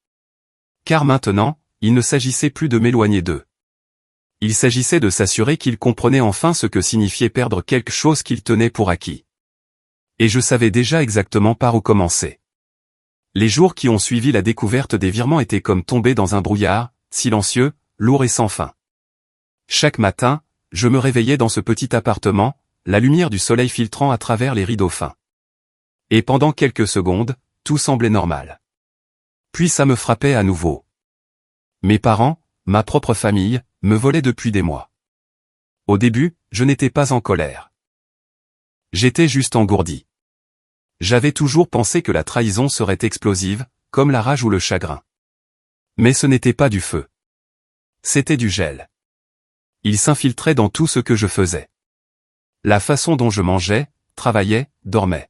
[SPEAKER 1] Car maintenant, il ne s'agissait plus de m'éloigner d'eux. Il s'agissait de s'assurer qu'ils comprenaient enfin ce que signifiait perdre quelque chose qu'ils tenaient pour acquis. Et je savais déjà exactement par où commencer. Les jours qui ont suivi la découverte des virements étaient comme tomber dans un brouillard, silencieux, lourd et sans fin. Chaque matin, je me réveillais dans ce petit appartement, la lumière du soleil filtrant à travers les rideaux fins. Et pendant quelques secondes, tout semblait normal. Puis ça me frappait à nouveau. Mes parents, ma propre famille, me volaient depuis des mois. Au début, je n'étais pas en colère. J'étais juste engourdi. J'avais toujours pensé que la trahison serait explosive, comme la rage ou le chagrin. Mais ce n'était pas du feu. C'était du gel. Il s'infiltrait dans tout ce que je faisais. La façon dont je mangeais, travaillais, dormais.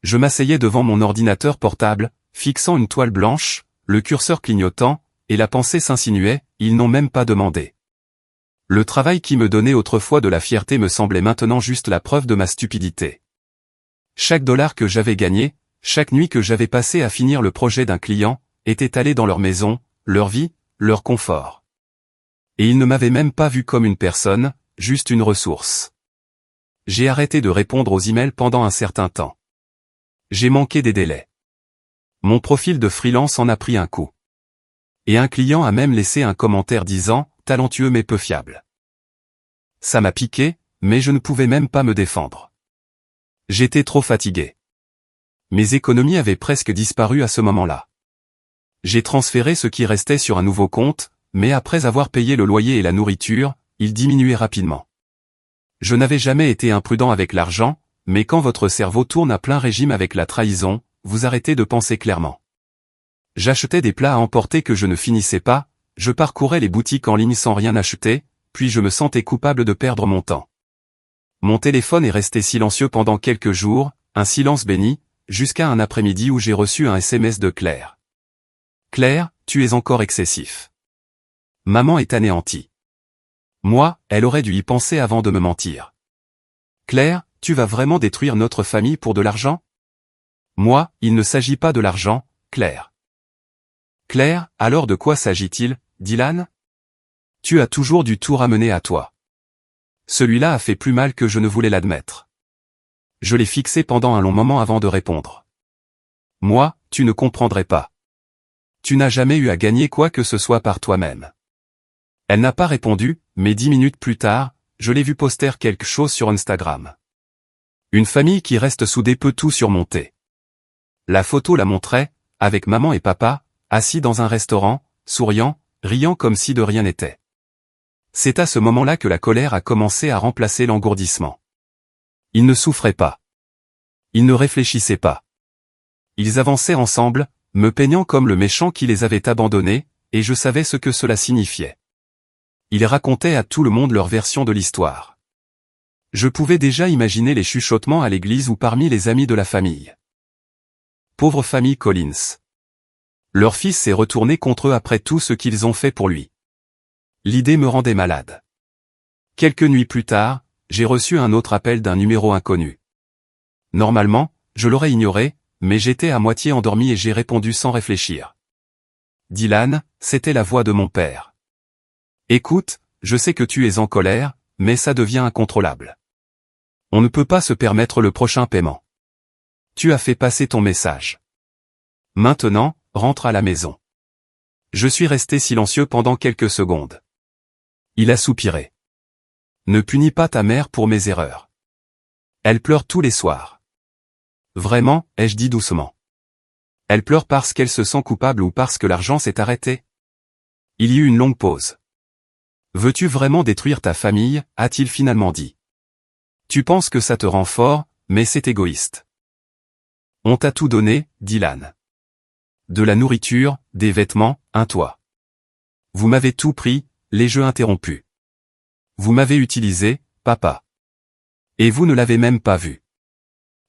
[SPEAKER 1] Je m'asseyais devant mon ordinateur portable, fixant une toile blanche, le curseur clignotant, et la pensée s'insinuait, ils n'ont même pas demandé. Le travail qui me donnait autrefois de la fierté me semblait maintenant juste la preuve de ma stupidité. Chaque dollar que j'avais gagné, chaque nuit que j'avais passé à finir le projet d'un client, était allé dans leur maison, leur vie, leur confort. Et ils ne m'avaient même pas vu comme une personne, juste une ressource. J'ai arrêté de répondre aux emails pendant un certain temps. J'ai manqué des délais. Mon profil de freelance en a pris un coup. Et un client a même laissé un commentaire disant « talentueux mais peu fiable ». Ça m'a piqué, mais je ne pouvais même pas me défendre. J'étais trop fatigué. Mes économies avaient presque disparu à ce moment-là. J'ai transféré ce qui restait sur un nouveau compte, mais après avoir payé le loyer et la nourriture, il diminuait rapidement. Je n'avais jamais été imprudent avec l'argent, mais quand votre cerveau tourne à plein régime avec la trahison, vous arrêtez de penser clairement. J'achetais des plats à emporter que je ne finissais pas, je parcourais les boutiques en ligne sans rien acheter, puis je me sentais coupable de perdre mon temps. Mon téléphone est resté silencieux pendant quelques jours, un silence béni, jusqu'à un après-midi où j'ai reçu un SMS de Claire. Claire, tu es encore excessif. Maman est anéantie. Moi, elle aurait dû y penser avant de me mentir. Claire, tu vas vraiment détruire notre famille pour de l'argent? Moi, il ne s'agit pas de l'argent, Claire. Claire, alors de quoi s'agit-il, Dylan? Tu as toujours dû tout ramener à toi. Celui-là a fait plus mal que je ne voulais l'admettre. Je l'ai fixé pendant un long moment avant de répondre. Moi, tu ne comprendrais pas. Tu n'as jamais eu à gagner quoi que ce soit par toi-même. Elle n'a pas répondu, mais 10 minutes plus tard, je l'ai vu poster quelque chose sur Instagram. Une famille qui reste soudée peut tout surmonter. La photo la montrait, avec maman et papa, assis dans un restaurant, souriant, riant comme si de rien n'était. C'est à ce moment-là que la colère a commencé à remplacer l'engourdissement. Ils ne souffraient pas. Ils ne réfléchissaient pas. Ils avançaient ensemble, me peignant comme le méchant qui les avait abandonnés, et je savais ce que cela signifiait. Ils racontaient à tout le monde leur version de l'histoire. Je pouvais déjà imaginer les chuchotements à l'église ou parmi les amis de la famille. Pauvre famille Collins. Leur fils s'est retourné contre eux après tout ce qu'ils ont fait pour lui. L'idée me rendait malade. Quelques nuits plus tard, j'ai reçu un autre appel d'un numéro inconnu. Normalement, je l'aurais ignoré, mais j'étais à moitié endormi et j'ai répondu sans réfléchir. Dylan, c'était la voix de mon père. Écoute, je sais que tu es en colère, mais ça devient incontrôlable. On ne peut pas se permettre le prochain paiement. Tu as fait passer ton message. Maintenant, rentre à la maison. Je suis resté silencieux pendant quelques secondes. Il a soupiré. Ne punis pas ta mère pour mes erreurs. Elle pleure tous les soirs. Vraiment, ai-je dit doucement. Elle pleure parce qu'elle se sent coupable ou parce que l'argent s'est arrêté? Il y eut une longue pause. Veux-tu vraiment détruire ta famille, a-t-il finalement dit. Tu penses que ça te rend fort, mais c'est égoïste. On t'a tout donné, Dylan. De la nourriture, des vêtements, un toit. Vous m'avez tout pris, les jeux interrompus. Vous m'avez utilisé, papa. Et vous ne l'avez même pas vu.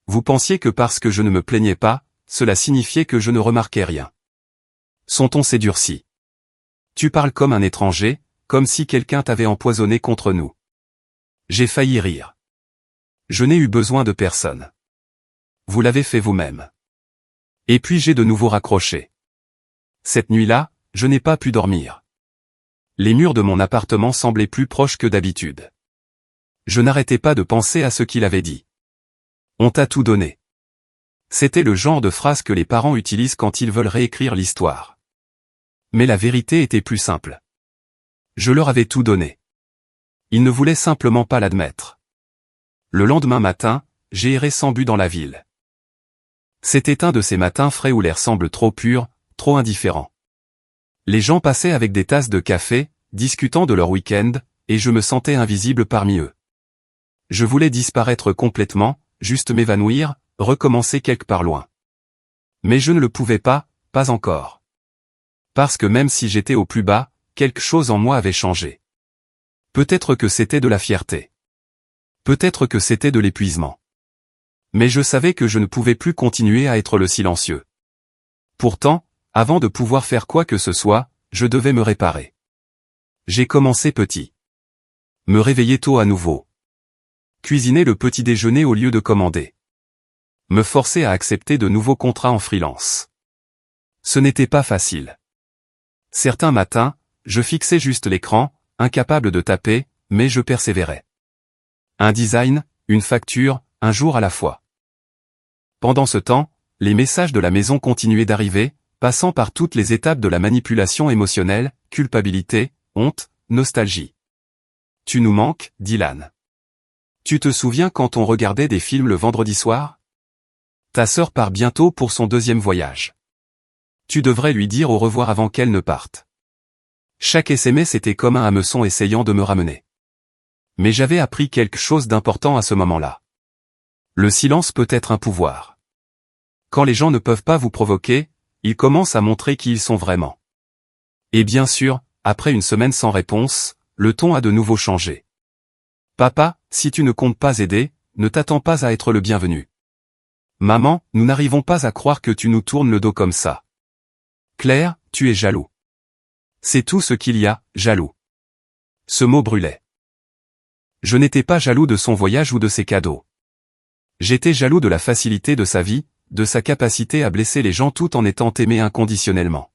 [SPEAKER 1] Vous pensiez que parce que je ne me plaignais pas, cela signifiait que je ne remarquais rien. Son ton s'est durci. Tu parles comme un étranger, comme si quelqu'un t'avait empoisonné contre nous. J'ai failli rire. Je n'ai eu besoin de personne. Vous l'avez fait vous-même. Et puis j'ai de nouveau raccroché. Cette nuit-là, je n'ai pas pu dormir. Les murs de mon appartement semblaient plus proches que d'habitude. Je n'arrêtais pas de penser à ce qu'il avait dit. On t'a tout donné. C'était le genre de phrase que les parents utilisent quand ils veulent réécrire l'histoire. Mais la vérité était plus simple. Je leur avais tout donné. Ils ne voulaient simplement pas l'admettre. Le lendemain matin, j'ai erré sans but dans la ville. C'était un de ces matins frais où l'air semble trop pur, trop indifférent. Les gens passaient avec des tasses de café, discutant de leur week-end, et je me sentais invisible parmi eux. Je voulais disparaître complètement, juste m'évanouir, recommencer quelque part loin. Mais je ne le pouvais pas encore. Parce que même si j'étais au plus bas, quelque chose en moi avait changé. Peut-être que c'était de la fierté. Peut-être que c'était de l'épuisement. Mais je savais que je ne pouvais plus continuer à être le silencieux. Pourtant, avant de pouvoir faire quoi que ce soit, je devais me réparer. J'ai commencé petit. Me réveiller tôt à nouveau. Cuisiner le petit déjeuner au lieu de commander. Me forcer à accepter de nouveaux contrats en freelance. Ce n'était pas facile. Certains matins, je fixais juste l'écran, incapable de taper, mais je persévérais. Un design, une facture, un jour à la fois. Pendant ce temps, les messages de la maison continuaient d'arriver, passant par toutes les étapes de la manipulation émotionnelle, culpabilité, honte, nostalgie. Tu nous manques, Dylan. Tu te souviens quand on regardait des films le vendredi soir? Ta sœur part bientôt pour son deuxième voyage. Tu devrais lui dire au revoir avant qu'elle ne parte. Chaque SMS était comme un hameçon essayant de me ramener. Mais j'avais appris quelque chose d'important à ce moment-là. Le silence peut être un pouvoir. Quand les gens ne peuvent pas vous provoquer, ils commencent à montrer qui ils sont vraiment. Et bien sûr, après une semaine sans réponse, le ton a de nouveau changé. Papa, si tu ne comptes pas aider, ne t'attends pas à être le bienvenu. Maman, nous n'arrivons pas à croire que tu nous tournes le dos comme ça. Claire, tu es jaloux. C'est tout ce qu'il y a, jaloux. Ce mot brûlait. Je n'étais pas jaloux de son voyage ou de ses cadeaux. J'étais jaloux de la facilité de sa vie, de sa capacité à blesser les gens tout en étant aimé inconditionnellement.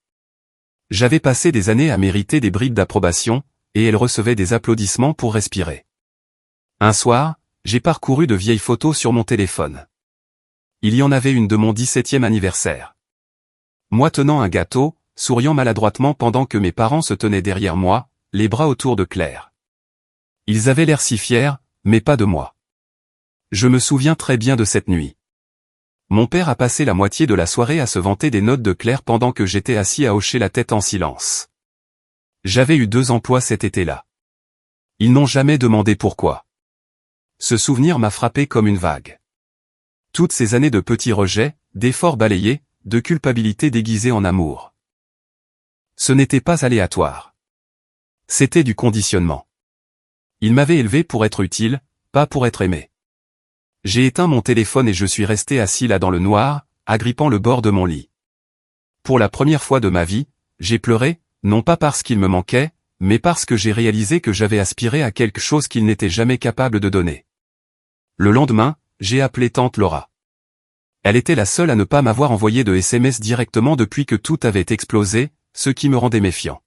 [SPEAKER 1] J'avais passé des années à mériter des bribes d'approbation, et elle recevait des applaudissements pour respirer. Un soir, j'ai parcouru de vieilles photos sur mon téléphone. Il y en avait une de mon 17e anniversaire. Moi tenant un gâteau, souriant maladroitement pendant que mes parents se tenaient derrière moi, les bras autour de Claire. Ils avaient l'air si fiers, mais pas de moi. Je me souviens très bien de cette nuit. Mon père a passé la moitié de la soirée à se vanter des notes de Claire pendant que j'étais assis à hocher la tête en silence. J'avais eu 2 emplois cet été-là. Ils n'ont jamais demandé pourquoi. Ce souvenir m'a frappé comme une vague. Toutes ces années de petits rejets, d'efforts balayés, de culpabilité déguisée en amour. Ce n'était pas aléatoire. C'était du conditionnement. Il m'avait élevé pour être utile, pas pour être aimé. J'ai éteint mon téléphone et je suis resté assis là dans le noir, agrippant le bord de mon lit. Pour la première fois de ma vie, j'ai pleuré, non pas parce qu'il me manquait, mais parce que j'ai réalisé que j'avais aspiré à quelque chose qu'il n'était jamais capable de donner. Le lendemain, j'ai appelé tante Laura. Elle était la seule à ne pas m'avoir envoyé de SMS directement depuis que tout avait explosé, ce qui me rendait méfiant.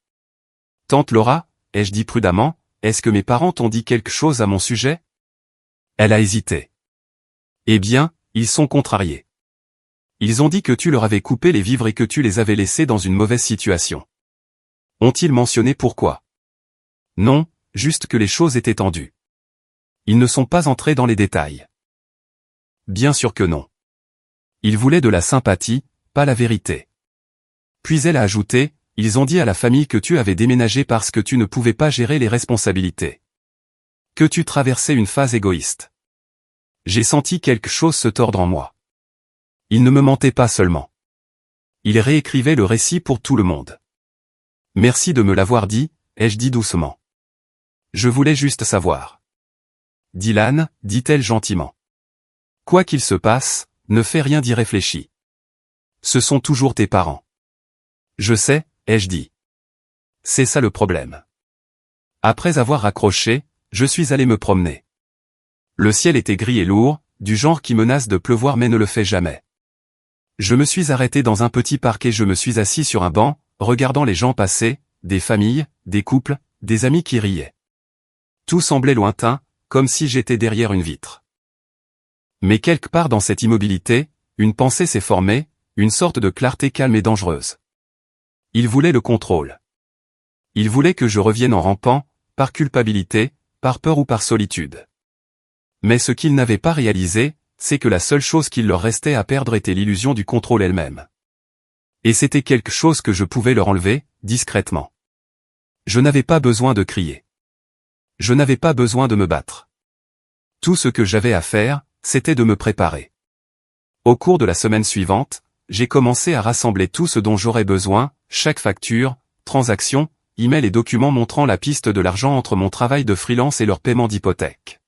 [SPEAKER 1] Tante Laura, ai-je dit prudemment, est-ce que mes parents t'ont dit quelque chose à mon sujet? Elle a hésité. Eh bien, ils sont contrariés. Ils ont dit que tu leur avais coupé les vivres et que tu les avais laissés dans une mauvaise situation. Ont-ils mentionné pourquoi? Non, juste que les choses étaient tendues. Ils ne sont pas entrés dans les détails. Bien sûr que non. Ils voulaient de la sympathie, pas la vérité. Puis elle a ajouté, ils ont dit à la famille que tu avais déménagé parce que tu ne pouvais pas gérer les responsabilités. Que tu traversais une phase égoïste. J'ai senti quelque chose se tordre en moi. Il ne me mentait pas seulement. Il réécrivait le récit pour tout le monde. Merci de me l'avoir dit, ai-je dit doucement. Je voulais juste savoir. Dylan, dit-elle gentiment. Quoi qu'il se passe, ne fais rien d'irréfléchi. Ce sont toujours tes parents. Je sais, ai-je dit. C'est ça le problème. Après avoir raccroché, je suis allé me promener. Le ciel était gris et lourd, du genre qui menace de pleuvoir mais ne le fait jamais. Je me suis arrêté dans un petit parc et je me suis assis sur un banc, regardant les gens passer, des familles, des couples, des amis qui riaient. Tout semblait lointain, comme si j'étais derrière une vitre. Mais quelque part dans cette immobilité, une pensée s'est formée, une sorte de clarté calme et dangereuse. Il voulait le contrôle. Il voulait que je revienne en rampant, par culpabilité, par peur ou par solitude. Mais ce qu'ils n'avaient pas réalisé, c'est que la seule chose qu'il leur restait à perdre était l'illusion du contrôle elle-même. Et c'était quelque chose que je pouvais leur enlever, discrètement. Je n'avais pas besoin de crier. Je n'avais pas besoin de me battre. Tout ce que j'avais à faire, c'était de me préparer. Au cours de la semaine suivante, j'ai commencé à rassembler tout ce dont j'aurais besoin, chaque facture, transaction, email et documents montrant la piste de l'argent entre mon travail de freelance et leur paiement d'hypothèque.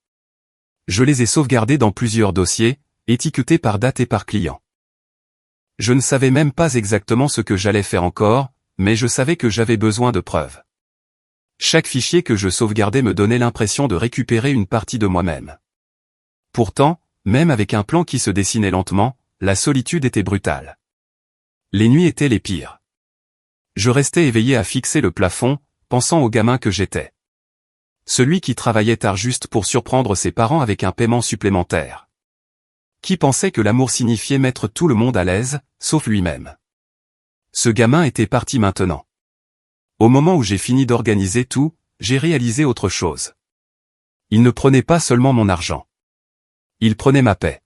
[SPEAKER 1] Je les ai sauvegardés dans plusieurs dossiers, étiquetés par date et par client. Je ne savais même pas exactement ce que j'allais faire encore, mais je savais que j'avais besoin de preuves. Chaque fichier que je sauvegardais me donnait l'impression de récupérer une partie de moi-même. Pourtant, même avec un plan qui se dessinait lentement, la solitude était brutale. Les nuits étaient les pires. Je restais éveillé à fixer le plafond, pensant au gamin que j'étais. Celui qui travaillait tard juste pour surprendre ses parents avec un paiement supplémentaire. Qui pensait que l'amour signifiait mettre tout le monde à l'aise, sauf lui-même. Ce gamin était parti maintenant. Au moment où j'ai fini d'organiser tout, j'ai réalisé autre chose. Il ne prenait pas seulement mon argent. Il prenait ma paix.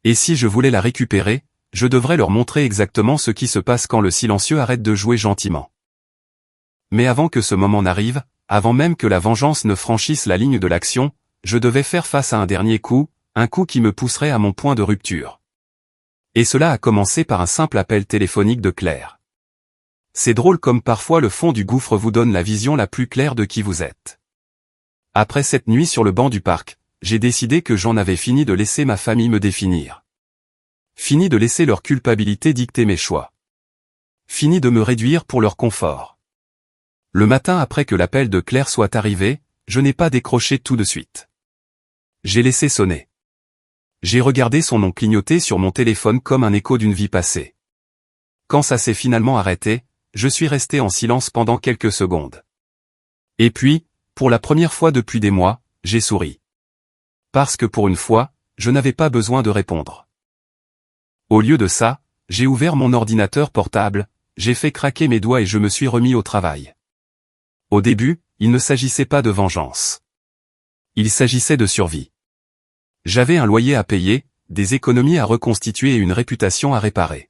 [SPEAKER 1] Et si je voulais la récupérer, je devrais leur montrer exactement ce qui se passe quand le silencieux arrête de jouer gentiment. Mais avant que ce moment n'arrive, avant même que la vengeance ne franchisse la ligne de l'action, je devais faire face à un dernier coup, un coup qui me pousserait à mon point de rupture. Et cela a commencé par un simple appel téléphonique de Claire. C'est drôle comme parfois le fond du gouffre vous donne la vision la plus claire de qui vous êtes. Après cette nuit sur le banc du parc, j'ai décidé que j'en avais fini de laisser ma famille me définir. Fini de laisser leur culpabilité dicter mes choix. Fini de me réduire pour leur confort. Le matin après que l'appel de Claire soit arrivé, je n'ai pas décroché tout de suite. J'ai laissé sonner. J'ai regardé son nom clignoter sur mon téléphone comme un écho d'une vie passée. Quand ça s'est finalement arrêté, je suis resté en silence pendant quelques secondes. Et puis, pour la première fois depuis des mois, j'ai souri. Parce que pour une fois, je n'avais pas besoin de répondre. Au lieu de ça, j'ai ouvert mon ordinateur portable, j'ai fait craquer mes doigts et je me suis remis au travail. Au début, il ne s'agissait pas de vengeance. Il s'agissait de survie. J'avais un loyer à payer, des économies à reconstituer et une réputation à réparer.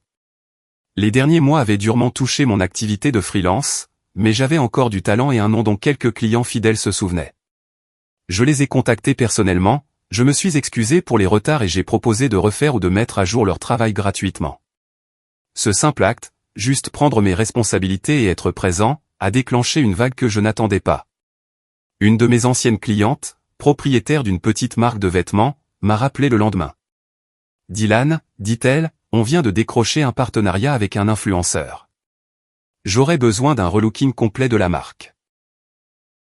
[SPEAKER 1] Les derniers mois avaient durement touché mon activité de freelance, mais j'avais encore du talent et un nom dont quelques clients fidèles se souvenaient. Je les ai contactés personnellement, je me suis excusé pour les retards et j'ai proposé de refaire ou de mettre à jour leur travail gratuitement. Ce simple acte, juste prendre mes responsabilités et être présent, a déclenché une vague que je n'attendais pas. Une de mes anciennes clientes, propriétaire d'une petite marque de vêtements, m'a rappelé le lendemain. Dylan, dit-elle, on vient de décrocher un partenariat avec un influenceur. J'aurais besoin d'un relooking complet de la marque.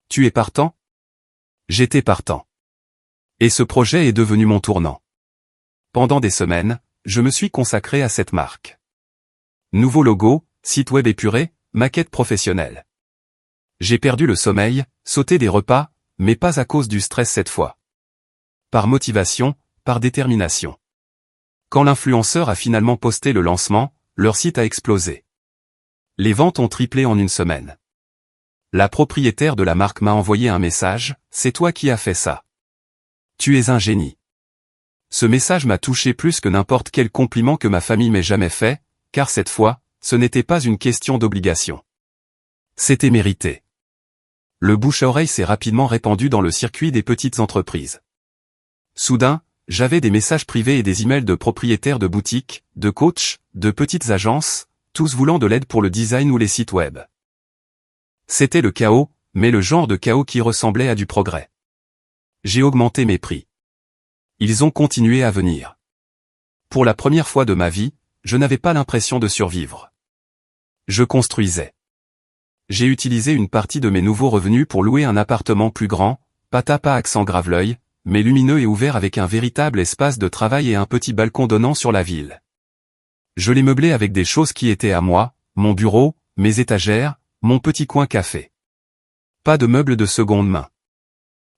[SPEAKER 1] Tu es partant? J'étais partant. Et ce projet est devenu mon tournant. Pendant des semaines, je me suis consacré à cette marque. Nouveau logo, site web épuré, maquette professionnelle. J'ai perdu le sommeil, sauté des repas, mais pas à cause du stress cette fois. Par motivation, par détermination. Quand l'influenceur a finalement posté le lancement, leur site a explosé. Les ventes ont triplé en une semaine. La propriétaire de la marque m'a envoyé un message, « C'est toi qui as fait ça. Tu es un génie. » Ce message m'a touché plus que n'importe quel compliment que ma famille m'ait jamais fait, car cette fois, ce n'était pas une question d'obligation. C'était mérité. Le bouche-à-oreille s'est rapidement répandu dans le circuit des petites entreprises. Soudain, j'avais des messages privés et des emails de propriétaires de boutiques, de coachs, de petites agences, tous voulant de l'aide pour le design ou les sites web. C'était le chaos, mais le genre de chaos qui ressemblait à du progrès. J'ai augmenté mes prix. Ils ont continué à venir. Pour la première fois de ma vie, je n'avais pas l'impression de survivre. Je construisais. J'ai utilisé une partie de mes nouveaux revenus pour louer un appartement plus grand, pas accent grave-l'œil, mais lumineux et ouvert avec un véritable espace de travail et un petit balcon donnant sur la ville. Je l'ai meublé avec des choses qui étaient à moi, mon bureau, mes étagères, mon petit coin café. Pas de meubles de seconde main.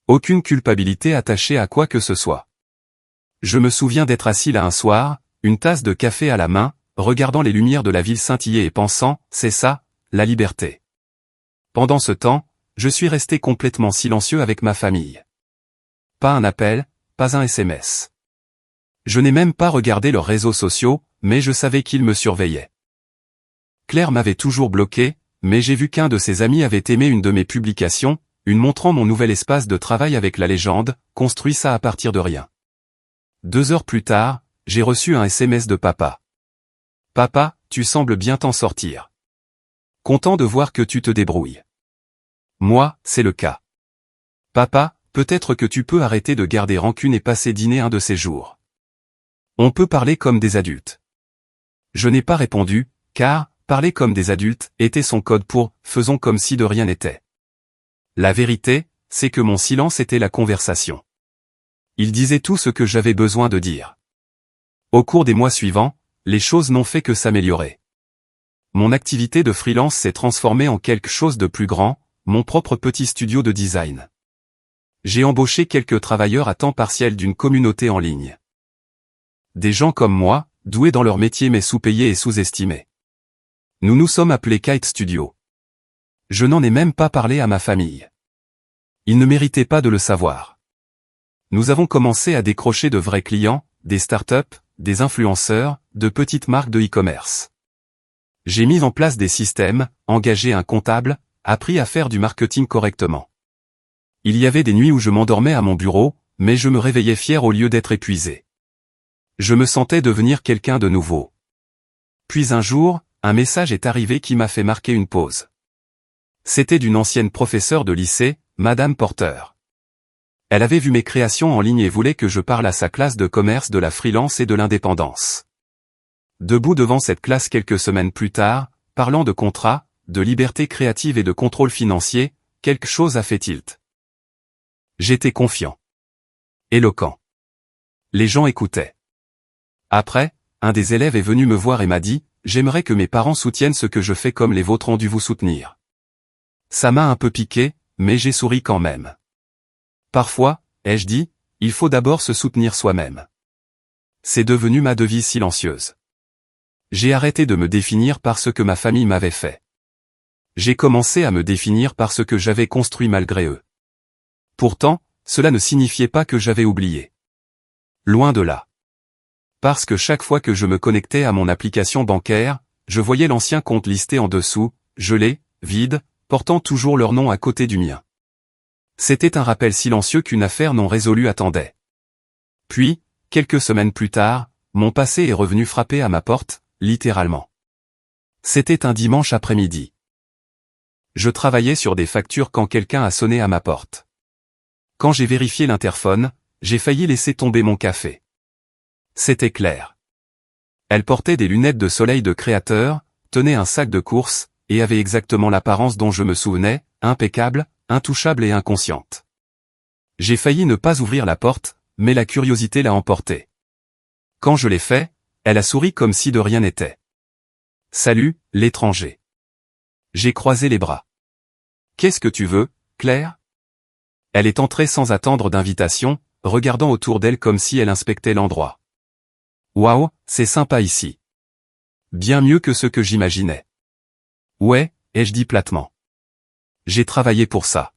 [SPEAKER 1] Aucune culpabilité attachée à quoi que ce soit. Je me souviens d'être assis là un soir, une tasse de café à la main, regardant les lumières de la ville scintiller et pensant, c'est ça, la liberté. Pendant ce temps, je suis resté complètement silencieux avec ma famille. Pas un appel, pas un SMS. Je n'ai même pas regardé leurs réseaux sociaux, mais je savais qu'ils me surveillaient. Claire m'avait toujours bloqué, mais j'ai vu qu'un de ses amis avait aimé une de mes publications, une montrant mon nouvel espace de travail avec la légende, construit ça à partir de rien. 2 heures plus tard, j'ai reçu un SMS de papa. Papa, tu sembles bien t'en sortir. Content de voir que tu te débrouilles. Moi, c'est le cas. Papa, peut-être que tu peux arrêter de garder rancune et passer dîner un de ces jours. On peut parler comme des adultes. Je n'ai pas répondu, car, parler comme des adultes, était son code pour « faisons comme si de rien n'était ». La vérité, c'est que mon silence était la conversation. Il disait tout ce que j'avais besoin de dire. Au cours des mois suivants, les choses n'ont fait que s'améliorer. Mon activité de freelance s'est transformée en quelque chose de plus grand, mon propre petit studio de design. J'ai embauché quelques travailleurs à temps partiel d'une communauté en ligne. Des gens comme moi, doués dans leur métier mais sous-payés et sous-estimés. Nous nous sommes appelés Kite Studio. Je n'en ai même pas parlé à ma famille. Ils ne méritaient pas de le savoir. Nous avons commencé à décrocher de vrais clients, des startups, des influenceurs, de petites marques de e-commerce. J'ai mis en place des systèmes, engagé un comptable, appris à faire du marketing correctement. Il y avait des nuits où je m'endormais à mon bureau, mais je me réveillais fier au lieu d'être épuisé. Je me sentais devenir quelqu'un de nouveau. Puis un jour, un message est arrivé qui m'a fait marquer une pause. C'était d'une ancienne professeure de lycée, Madame Porter. Elle avait vu mes créations en ligne et voulait que je parle à sa classe de commerce de la freelance et de l'indépendance. Debout devant cette classe quelques semaines plus tard, parlant de contrat, de liberté créative et de contrôle financier, quelque chose a fait tilt. J'étais confiant. Éloquent. Les gens écoutaient. Après, un des élèves est venu me voir et m'a dit « J'aimerais que mes parents soutiennent ce que je fais comme les vôtres ont dû vous soutenir. » Ça m'a un peu piqué, mais j'ai souri quand même. Parfois, ai-je dit, il faut d'abord se soutenir soi-même. C'est devenu ma devise silencieuse. J'ai arrêté de me définir par ce que ma famille m'avait fait. J'ai commencé à me définir par ce que j'avais construit malgré eux. Pourtant, cela ne signifiait pas que j'avais oublié. Loin de là. Parce que chaque fois que je me connectais à mon application bancaire, je voyais l'ancien compte listé en dessous, gelé, vide, portant toujours leur nom à côté du mien. C'était un rappel silencieux qu'une affaire non résolue attendait. Puis, quelques semaines plus tard, mon passé est revenu frapper à ma porte, littéralement. C'était un dimanche après-midi. Je travaillais sur des factures quand quelqu'un a sonné à ma porte. Quand j'ai vérifié l'interphone, j'ai failli laisser tomber mon café. C'était Claire. Elle portait des lunettes de soleil de créateur, tenait un sac de course, et avait exactement l'apparence dont je me souvenais, impeccable, intouchable et inconsciente. J'ai failli ne pas ouvrir la porte, mais la curiosité l'a emporté. Quand je l'ai fait, elle a souri comme si de rien n'était. « Salut, l'étranger. » J'ai croisé les bras. « Qu'est-ce que tu veux, Claire ?» Elle est entrée sans attendre d'invitation, regardant autour d'elle comme si elle inspectait l'endroit. « Waouh, c'est sympa ici. Bien mieux que ce que j'imaginais. »« Ouais, » ai-je dit platement. J'ai travaillé pour ça.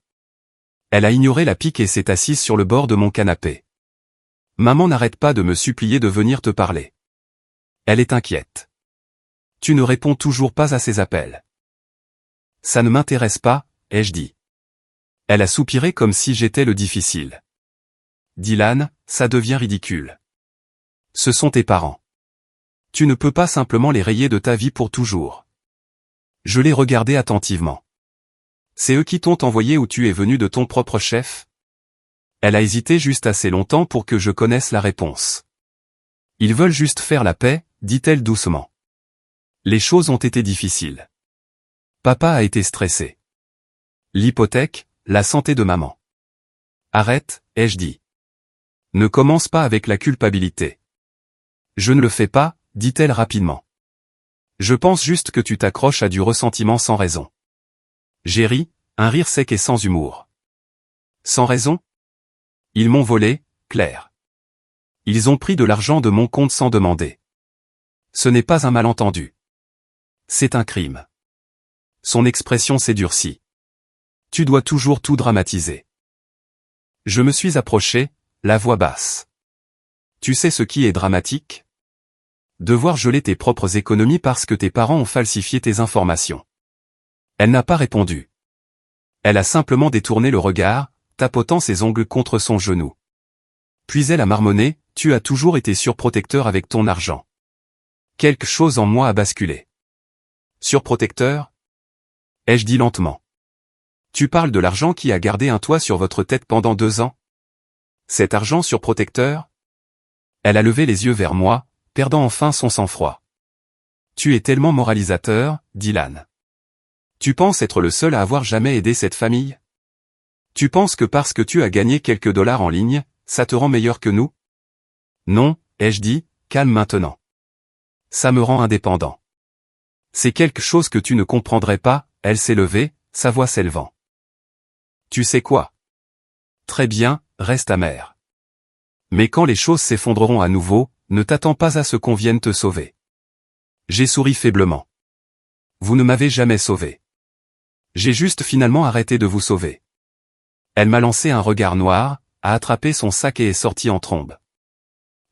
[SPEAKER 1] Elle a ignoré la pique et s'est assise sur le bord de mon canapé. Maman n'arrête pas de me supplier de venir te parler. Elle est inquiète. Tu ne réponds toujours pas à ses appels. Ça ne m'intéresse pas, ai-je dit. Elle a soupiré comme si j'étais le difficile. Dylan, ça devient ridicule. Ce sont tes parents. Tu ne peux pas simplement les rayer de ta vie pour toujours. Je l'ai regardé attentivement. C'est eux qui t'ont envoyé où tu es venu de ton propre chef? Elle a hésité juste assez longtemps pour que je connaisse la réponse. Ils veulent juste faire la paix, dit-elle doucement. Les choses ont été difficiles. Papa a été stressé. L'hypothèque, la santé de maman. Arrête, ai-je dit. Ne commence pas avec la culpabilité. Je ne le fais pas, dit-elle rapidement. Je pense juste que tu t'accroches à du ressentiment sans raison. J'ai ri, un rire sec et sans humour. Sans raison? Ils m'ont volé, Claire. Ils ont pris de l'argent de mon compte sans demander. Ce n'est pas un malentendu. C'est un crime. Son expression s'est durcie. Tu dois toujours tout dramatiser. Je me suis approché, la voix basse. Tu sais ce qui est dramatique? Devoir geler tes propres économies parce que tes parents ont falsifié tes informations. Elle n'a pas répondu. Elle a simplement détourné le regard, tapotant ses ongles contre son genou. Puis elle a marmonné, tu as toujours été surprotecteur avec ton argent. Quelque chose en moi a basculé. Surprotecteur? Ai-je dit lentement. Tu parles de l'argent qui a gardé un toit sur votre tête pendant 2 ans? Cet argent surprotecteur? Elle a levé les yeux vers moi, perdant enfin son sang-froid. Tu es tellement moralisateur, Dylan. Tu penses être le seul à avoir jamais aidé cette famille? Tu penses que parce que tu as gagné quelques dollars en ligne, ça te rend meilleur que nous? Non, ai-je dit, calme maintenant. Ça me rend indépendant. C'est quelque chose que tu ne comprendrais pas, elle s'est levée, sa voix s'élevant. Tu sais quoi? Très bien, reste amère. Mais quand les choses s'effondreront à nouveau, ne t'attends pas à ce qu'on vienne te sauver. J'ai souri faiblement. Vous ne m'avez jamais sauvé. J'ai juste finalement arrêté de vous sauver. Elle m'a lancé un regard noir, a attrapé son sac et est sortie en trombe.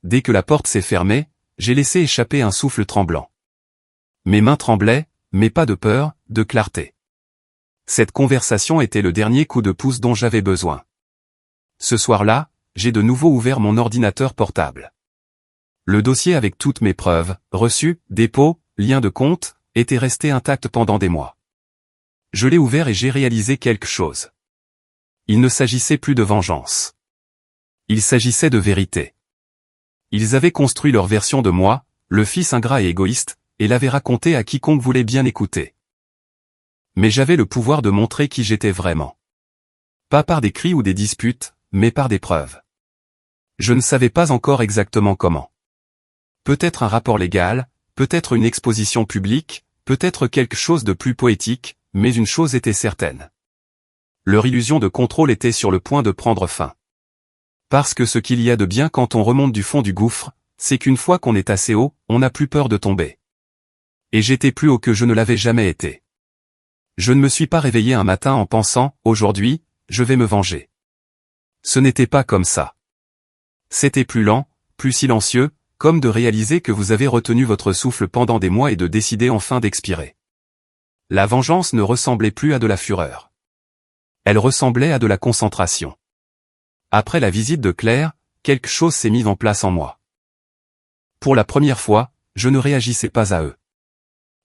[SPEAKER 1] Dès que la porte s'est fermée, j'ai laissé échapper un souffle tremblant. Mes mains tremblaient, mais pas de peur, de clarté. Cette conversation était le dernier coup de pouce dont j'avais besoin. Ce soir-là, j'ai de nouveau ouvert mon ordinateur portable. Le dossier avec toutes mes preuves, reçus, dépôts, liens de compte, était resté intact pendant des mois. Je l'ai ouvert et j'ai réalisé quelque chose. Il ne s'agissait plus de vengeance. Il s'agissait de vérité. Ils avaient construit leur version de moi, le fils ingrat et égoïste, et l'avaient raconté à quiconque voulait bien écouter. Mais j'avais le pouvoir de montrer qui j'étais vraiment. Pas par des cris ou des disputes, mais par des preuves. Je ne savais pas encore exactement comment. Peut-être un rapport légal, peut-être une exposition publique, peut-être quelque chose de plus poétique, mais une chose était certaine. Leur illusion de contrôle était sur le point de prendre fin. Parce que ce qu'il y a de bien quand on remonte du fond du gouffre, c'est qu'une fois qu'on est assez haut, on n'a plus peur de tomber. Et j'étais plus haut que je ne l'avais jamais été. Je ne me suis pas réveillé un matin en pensant, aujourd'hui, je vais me venger. Ce n'était pas comme ça. C'était plus lent, plus silencieux, comme de réaliser que vous avez retenu votre souffle pendant des mois et de décider enfin d'expirer. La vengeance ne ressemblait plus à de la fureur. Elle ressemblait à de la concentration. Après la visite de Claire, quelque chose s'est mis en place en moi. Pour la première fois, je ne réagissais pas à eux.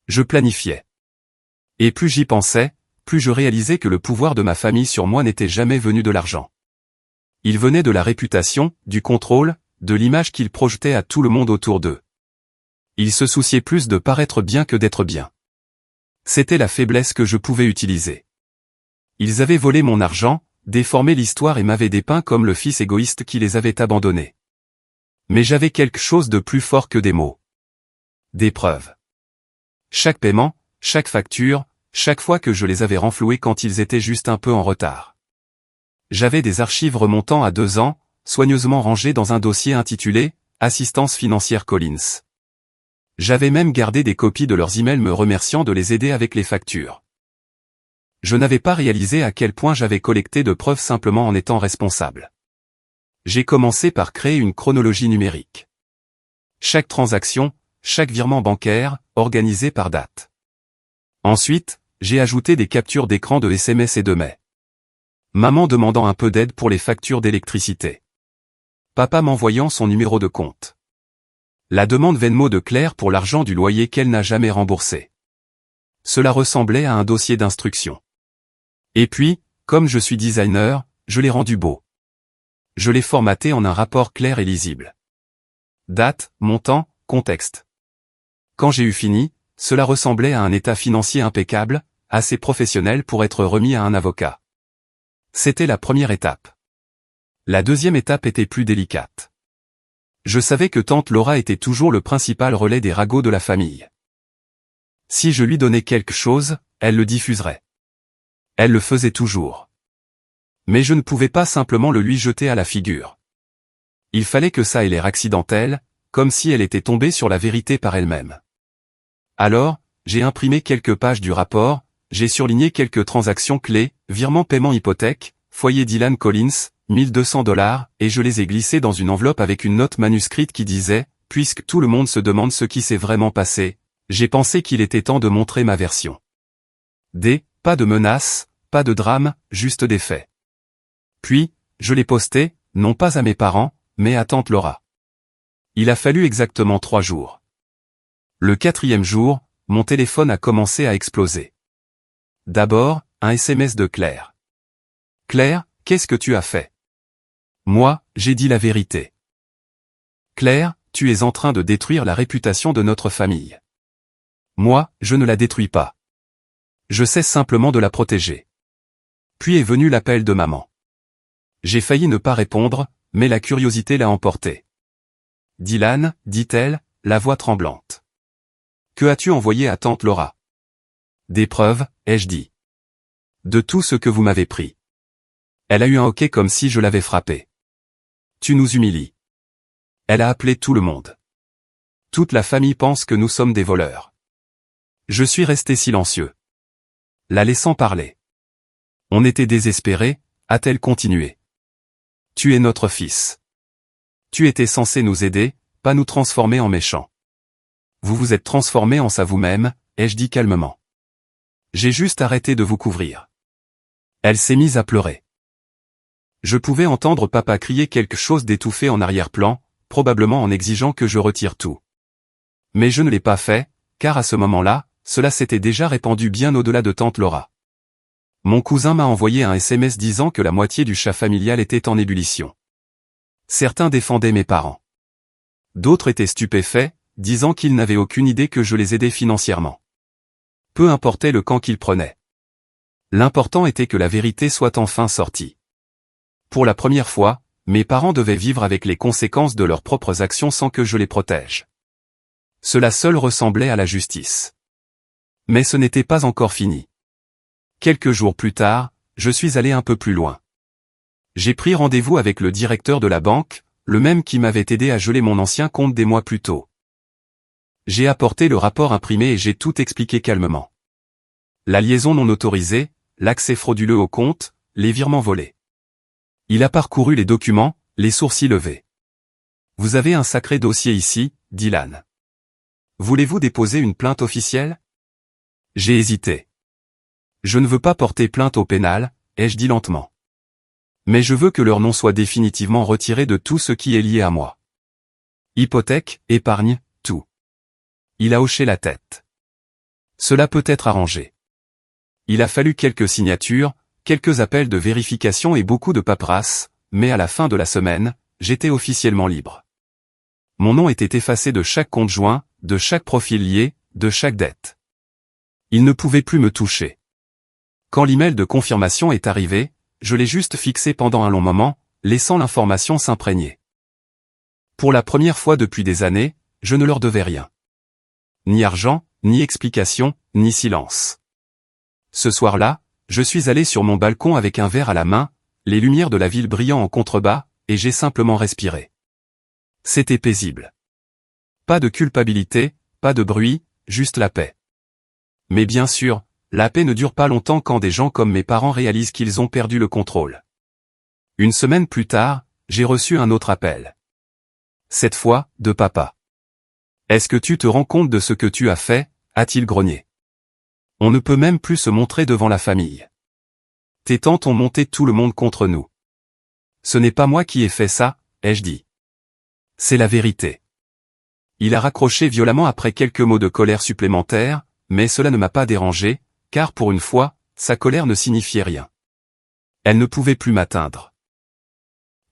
[SPEAKER 1] Je planifiais. Et plus j'y pensais, plus je réalisais que le pouvoir de ma famille sur moi n'était jamais venu de l'argent. Il venait de la réputation, du contrôle, de l'image qu'ils projetaient à tout le monde autour d'eux. Ils se souciaient plus de paraître bien que d'être bien. C'était la faiblesse que je pouvais utiliser. Ils avaient volé mon argent, déformé l'histoire et m'avaient dépeint comme le fils égoïste qui les avait abandonnés. Mais j'avais quelque chose de plus fort que des mots. Des preuves. Chaque paiement, chaque facture, chaque fois que je les avais renfloués quand ils étaient juste un peu en retard. J'avais des archives remontant à 2 ans, soigneusement rangées dans un dossier intitulé « Assistance financière Collins ». J'avais même gardé des copies de leurs emails me remerciant de les aider avec les factures. Je n'avais pas réalisé à quel point j'avais collecté de preuves simplement en étant responsable. J'ai commencé par créer une chronologie numérique. Chaque transaction, chaque virement bancaire, organisé par date. Ensuite, j'ai ajouté des captures d'écran de SMS et de mails. Maman demandant un peu d'aide pour les factures d'électricité. Papa m'envoyant son numéro de compte. La demande Venmo de Claire pour l'argent du loyer qu'elle n'a jamais remboursé. Cela ressemblait à un dossier d'instruction. Et puis, comme je suis designer, je l'ai rendu beau. Je l'ai formaté en un rapport clair et lisible. Date, montant, contexte. Quand j'ai eu fini, cela ressemblait à un état financier impeccable, assez professionnel pour être remis à un avocat. C'était la première étape. La deuxième étape était plus délicate. Je savais que tante Laura était toujours le principal relais des ragots de la famille. Si je lui donnais quelque chose, elle le diffuserait. Elle le faisait toujours. Mais je ne pouvais pas simplement le lui jeter à la figure. Il fallait que ça ait l'air accidentel, comme si elle était tombée sur la vérité par elle-même. Alors, j'ai imprimé quelques pages du rapport, j'ai surligné quelques transactions clés, virement paiement hypothèque, foyer Dylan Collins, $1200, et je les ai glissées dans une enveloppe avec une note manuscrite qui disait, puisque tout le monde se demande ce qui s'est vraiment passé, j'ai pensé qu'il était temps de montrer ma version. Pas de menaces, pas de drame, juste des faits. Puis, je l'ai posté, non pas à mes parents, mais à tante Laura. Il a fallu exactement 3 jours. Le 4e jour, mon téléphone a commencé à exploser. D'abord, un SMS de Claire. Claire, qu'est-ce que tu as fait? Moi, j'ai dit la vérité. Claire, tu es en train de détruire la réputation de notre famille. Moi, je ne la détruis pas. Je cesse simplement de la protéger. Puis est venu l'appel de maman. J'ai failli ne pas répondre, mais la curiosité l'a emporté. Dylan, dit-elle, la voix tremblante. Que as-tu envoyé à tante Laura? Des preuves, ai-je dit. De tout ce que vous m'avez pris. Elle a eu un hoquet comme si je l'avais frappée. Tu nous humilies. Elle a appelé tout le monde. Toute la famille pense que nous sommes des voleurs. Je suis resté silencieux. La laissant parler. On était désespérés, a-t-elle continué. Tu es notre fils. Tu étais censé nous aider, pas nous transformer en méchants. Vous vous êtes transformé en ça vous-même, ai-je dit calmement. J'ai juste arrêté de vous couvrir. Elle s'est mise à pleurer. Je pouvais entendre papa crier quelque chose d'étouffé en arrière-plan, probablement en exigeant que je retire tout. Mais je ne l'ai pas fait, car à ce moment-là, cela s'était déjà répandu bien au-delà de tante Laura. Mon cousin m'a envoyé un SMS disant que la moitié du chat familial était en ébullition. Certains défendaient mes parents. D'autres étaient stupéfaits, disant qu'ils n'avaient aucune idée que je les aidais financièrement. Peu importait le camp qu'ils prenaient. L'important était que la vérité soit enfin sortie. Pour la première fois, mes parents devaient vivre avec les conséquences de leurs propres actions sans que je les protège. Cela seul ressemblait à la justice. Mais ce n'était pas encore fini. Quelques jours plus tard, je suis allé un peu plus loin. J'ai pris rendez-vous avec le directeur de la banque, le même qui m'avait aidé à geler mon ancien compte des mois plus tôt. J'ai apporté le rapport imprimé et j'ai tout expliqué calmement. La liaison non autorisée, l'accès frauduleux au compte, les virements volés. Il a parcouru les documents, les sourcils levés. « Vous avez un sacré dossier ici, Dylan. Voulez-vous déposer une plainte officielle ?» J'ai hésité. « Je ne veux pas porter plainte au pénal, ai-je dit lentement. Mais je veux que leur nom soit définitivement retiré de tout ce qui est lié à moi. Hypothèque, épargne, tout. » Il a hoché la tête. Cela peut être arrangé. Il a fallu quelques signatures, quelques appels de vérification et beaucoup de paperasse, mais à la fin de la semaine, j'étais officiellement libre. Mon nom était effacé de chaque compte joint, de chaque profil lié, de chaque dette. Il ne pouvait plus me toucher. Quand l'email de confirmation est arrivé, je l'ai juste fixé pendant un long moment, laissant l'information s'imprégner. Pour la première fois depuis des années, je ne leur devais rien. Ni argent, ni explication, ni silence. Ce soir-là, je suis allé sur mon balcon avec un verre à la main, les lumières de la ville brillant en contrebas, et j'ai simplement respiré. C'était paisible. Pas de culpabilité, pas de bruit, juste la paix. Mais bien sûr, la paix ne dure pas longtemps quand des gens comme mes parents réalisent qu'ils ont perdu le contrôle. Une semaine plus tard, j'ai reçu un autre appel. Cette fois, de papa. « Est-ce que tu te rends compte de ce que tu as fait ?» a-t-il grogné. « On ne peut même plus se montrer devant la famille. Tes tantes ont monté tout le monde contre nous. »« Ce n'est pas moi qui ai fait ça, » ai-je dit. « C'est la vérité. » Il a raccroché violemment après quelques mots de colère supplémentaires, mais cela ne m'a pas dérangé, car pour une fois, sa colère ne signifiait rien. Elle ne pouvait plus m'atteindre.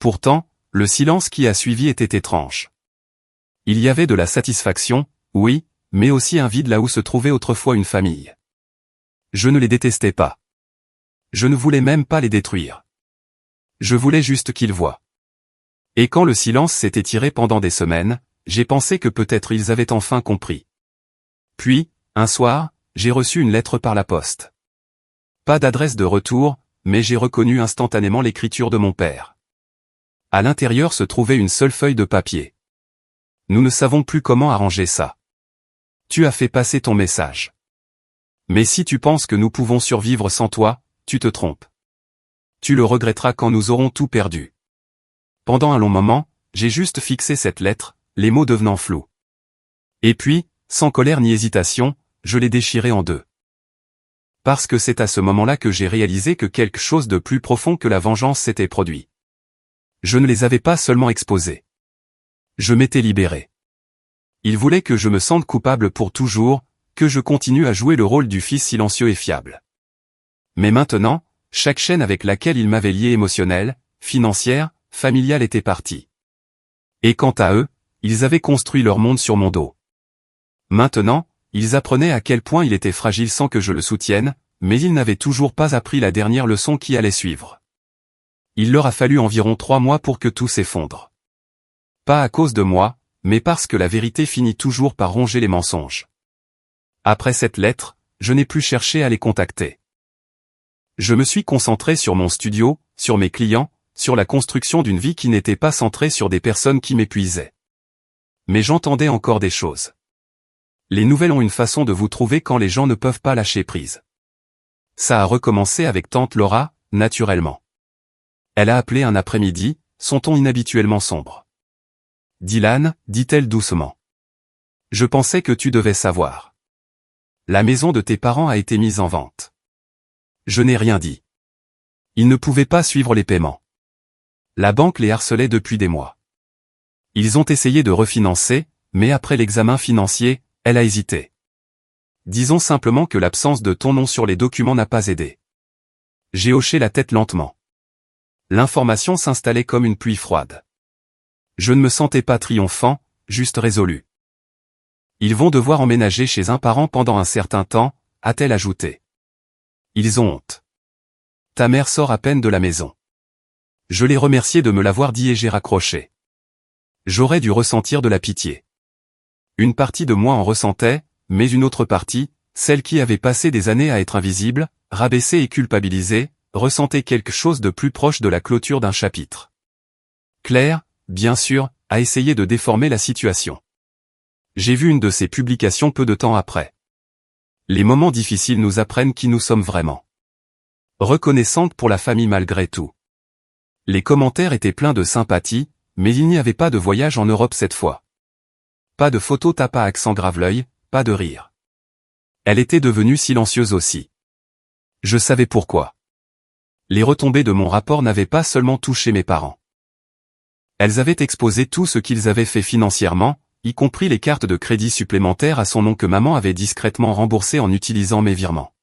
[SPEAKER 1] Pourtant, le silence qui a suivi était étrange. Il y avait de la satisfaction, oui, mais aussi un vide là où se trouvait autrefois une famille. Je ne les détestais pas. Je ne voulais même pas les détruire. Je voulais juste qu'ils voient. Et quand le silence s'est étiré pendant des semaines, j'ai pensé que peut-être ils avaient enfin compris. Puis, un soir, j'ai reçu une lettre par la poste. Pas d'adresse de retour, mais j'ai reconnu instantanément l'écriture de mon père. À l'intérieur se trouvait une seule feuille de papier. Nous ne savons plus comment arranger ça. Tu as fait passer ton message. Mais si tu penses que nous pouvons survivre sans toi, tu te trompes. Tu le regretteras quand nous aurons tout perdu. Pendant un long moment, j'ai juste fixé cette lettre, les mots devenant flous. Et puis, sans colère ni hésitation, je l'ai déchirée en deux. Parce que c'est à ce moment-là que j'ai réalisé que quelque chose de plus profond que la vengeance s'était produit. Je ne les avais pas seulement exposés. Je m'étais libéré. Ils voulaient que je me sente coupable pour toujours, que je continue à jouer le rôle du fils silencieux et fiable. Mais maintenant, chaque chaîne avec laquelle ils m'avaient lié émotionnelle, financière, familiale était partie. Et quant à eux, ils avaient construit leur monde sur mon dos. Maintenant, ils apprenaient à quel point il était fragile sans que je le soutienne, mais ils n'avaient toujours pas appris la dernière leçon qui allait suivre. Il leur a fallu environ 3 mois pour que tout s'effondre. Pas à cause de moi, mais parce que la vérité finit toujours par ronger les mensonges. Après cette lettre, je n'ai plus cherché à les contacter. Je me suis concentré sur mon studio, sur mes clients, sur la construction d'une vie qui n'était pas centrée sur des personnes qui m'épuisaient. Mais j'entendais encore des choses. Les nouvelles ont une façon de vous trouver quand les gens ne peuvent pas lâcher prise. Ça a recommencé avec tante Laura, naturellement. Elle a appelé un après-midi, son ton inhabituellement sombre. « Dylan, dit-elle doucement. Je pensais que tu devais savoir. La maison de tes parents a été mise en vente. Je n'ai rien dit. Ils ne pouvaient pas suivre les paiements. La banque les harcelait depuis des mois. Ils ont essayé de refinancer, mais après l'examen financier, elle a hésité. Disons simplement que l'absence de ton nom sur les documents n'a pas aidé. J'ai hoché la tête lentement. L'information s'installait comme une pluie froide. Je ne me sentais pas triomphant, juste résolu. Ils vont devoir emménager chez un parent pendant un certain temps, a-t-elle ajouté. Ils ont honte. Ta mère sort à peine de la maison. Je l'ai remercié de me l'avoir dit et j'ai raccroché. J'aurais dû ressentir de la pitié. Une partie de moi en ressentait, mais une autre partie, celle qui avait passé des années à être invisible, rabaissée et culpabilisée, ressentait quelque chose de plus proche de la clôture d'un chapitre. Claire, bien sûr, a essayé de déformer la situation. J'ai vu une de ses publications peu de temps après. Les moments difficiles nous apprennent qui nous sommes vraiment. Reconnaissante pour la famille malgré tout. Les commentaires étaient pleins de sympathie, mais il n'y avait pas de voyage en Europe cette fois. Pas de photos tape à accent grave-l'œil, pas de rire. Elle était devenue silencieuse aussi. Je savais pourquoi. Les retombées de mon rapport n'avaient pas seulement touché mes parents. Elles avaient exposé tout ce qu'ils avaient fait financièrement, y compris les cartes de crédit supplémentaires à son nom que maman avait discrètement remboursées en utilisant mes virements.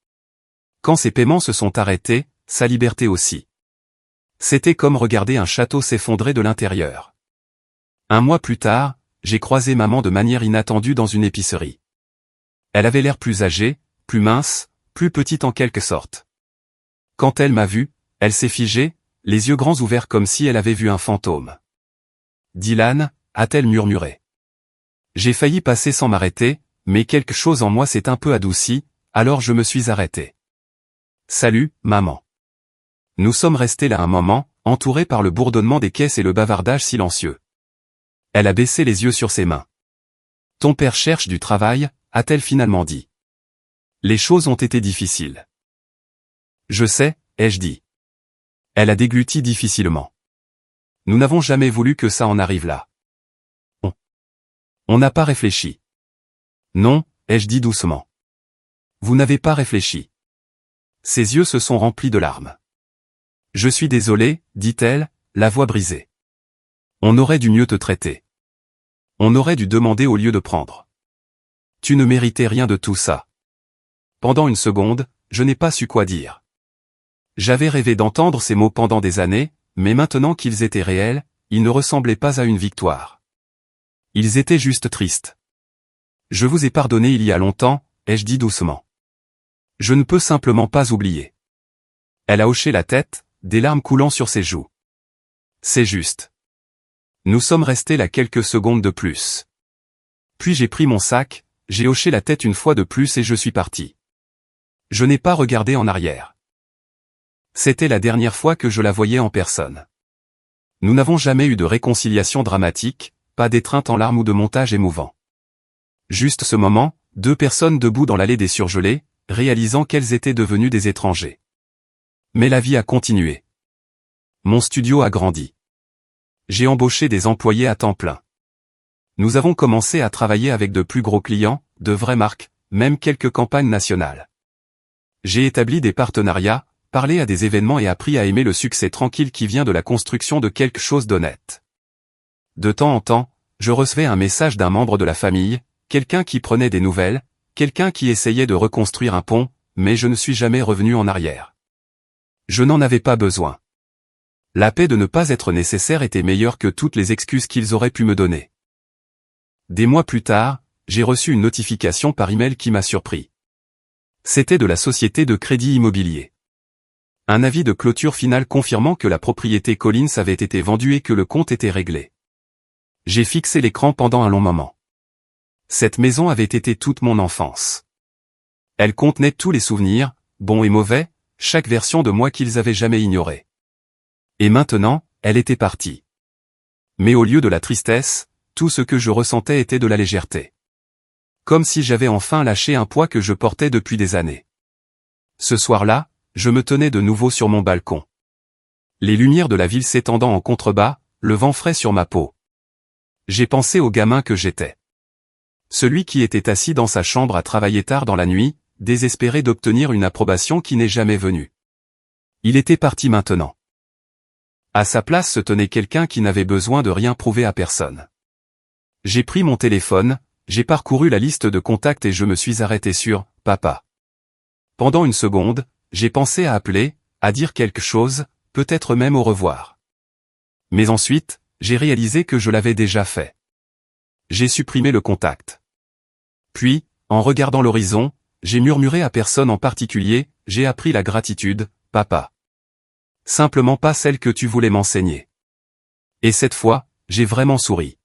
[SPEAKER 1] Quand ces paiements se sont arrêtés, sa liberté aussi. C'était comme regarder un château s'effondrer de l'intérieur. Un mois plus tard, j'ai croisé maman de manière inattendue dans une épicerie. Elle avait l'air plus âgée, plus mince, plus petite en quelque sorte. Quand elle m'a vu, elle s'est figée, les yeux grands ouverts comme si elle avait vu un fantôme. Dylan, a-t-elle murmuré. J'ai failli passer sans m'arrêter, mais quelque chose en moi s'est un peu adouci, alors je me suis arrêté. Salut, maman. Nous sommes restés là un moment, entourés par le bourdonnement des caisses et le bavardage silencieux. Elle a baissé les yeux sur ses mains. Ton père cherche du travail, a-t-elle finalement dit. Les choses ont été difficiles. Je sais, ai-je dit. Elle a dégluti difficilement. Nous n'avons jamais voulu que ça en arrive là. On n'a pas réfléchi. Non, ai-je dit doucement. Vous n'avez pas réfléchi. Ses yeux se sont remplis de larmes. Je suis désolée, dit-elle, la voix brisée. On aurait dû mieux te traiter. On aurait dû demander au lieu de prendre. Tu ne méritais rien de tout ça. Pendant une seconde, je n'ai pas su quoi dire. J'avais rêvé d'entendre ces mots pendant des années, mais maintenant qu'ils étaient réels, ils ne ressemblaient pas à une victoire. Ils étaient juste tristes. Je vous ai pardonné il y a longtemps, ai-je dit doucement. Je ne peux simplement pas oublier. Elle a hoché la tête, des larmes coulant sur ses joues. C'est juste. Nous sommes restés là quelques secondes de plus. Puis j'ai pris mon sac, j'ai hoché la tête une fois de plus et je suis parti. Je n'ai pas regardé en arrière. C'était la dernière fois que je la voyais en personne. Nous n'avons jamais eu de réconciliation dramatique, pas d'étreinte en larmes ou de montage émouvant. Juste ce moment, deux personnes debout dans l'allée des surgelés, réalisant qu'elles étaient devenues des étrangers. Mais la vie a continué. Mon studio a grandi. J'ai embauché des employés à temps plein. Nous avons commencé à travailler avec de plus gros clients, de vraies marques, même quelques campagnes nationales. J'ai établi des partenariats, parlé à des événements et appris à aimer le succès tranquille qui vient de la construction de quelque chose d'honnête. De temps en temps, je recevais un message d'un membre de la famille, quelqu'un qui prenait des nouvelles, quelqu'un qui essayait de reconstruire un pont, mais je ne suis jamais revenu en arrière. Je n'en avais pas besoin. La paix de ne pas être nécessaire était meilleure que toutes les excuses qu'ils auraient pu me donner. Des mois plus tard, j'ai reçu une notification par email qui m'a surpris. C'était de la société de crédit immobilier. Un avis de clôture finale confirmant que la propriété Collins avait été vendue et que le compte était réglé. J'ai fixé l'écran pendant un long moment. Cette maison avait été toute mon enfance. Elle contenait tous les souvenirs, bons et mauvais, chaque version de moi qu'ils avaient jamais ignorée. Et maintenant, elle était partie. Mais au lieu de la tristesse, tout ce que je ressentais était de la légèreté. Comme si j'avais enfin lâché un poids que je portais depuis des années. Ce soir-là, je me tenais de nouveau sur mon balcon. Les lumières de la ville s'étendant en contrebas, le vent frais sur ma peau. J'ai pensé au gamin que j'étais. Celui qui était assis dans sa chambre à travailler tard dans la nuit, désespéré d'obtenir une approbation qui n'est jamais venue. Il était parti maintenant. À sa place se tenait quelqu'un qui n'avait besoin de rien prouver à personne. J'ai pris mon téléphone, j'ai parcouru la liste de contacts et je me suis arrêté sur « Papa ». Pendant une seconde, j'ai pensé à appeler, à dire quelque chose, peut-être même au revoir. Mais ensuite, j'ai réalisé que je l'avais déjà fait. J'ai supprimé le contact. Puis, en regardant l'horizon, j'ai murmuré à personne en particulier, j'ai appris la gratitude, papa. Simplement pas celle que tu voulais m'enseigner. Et cette fois, j'ai vraiment souri.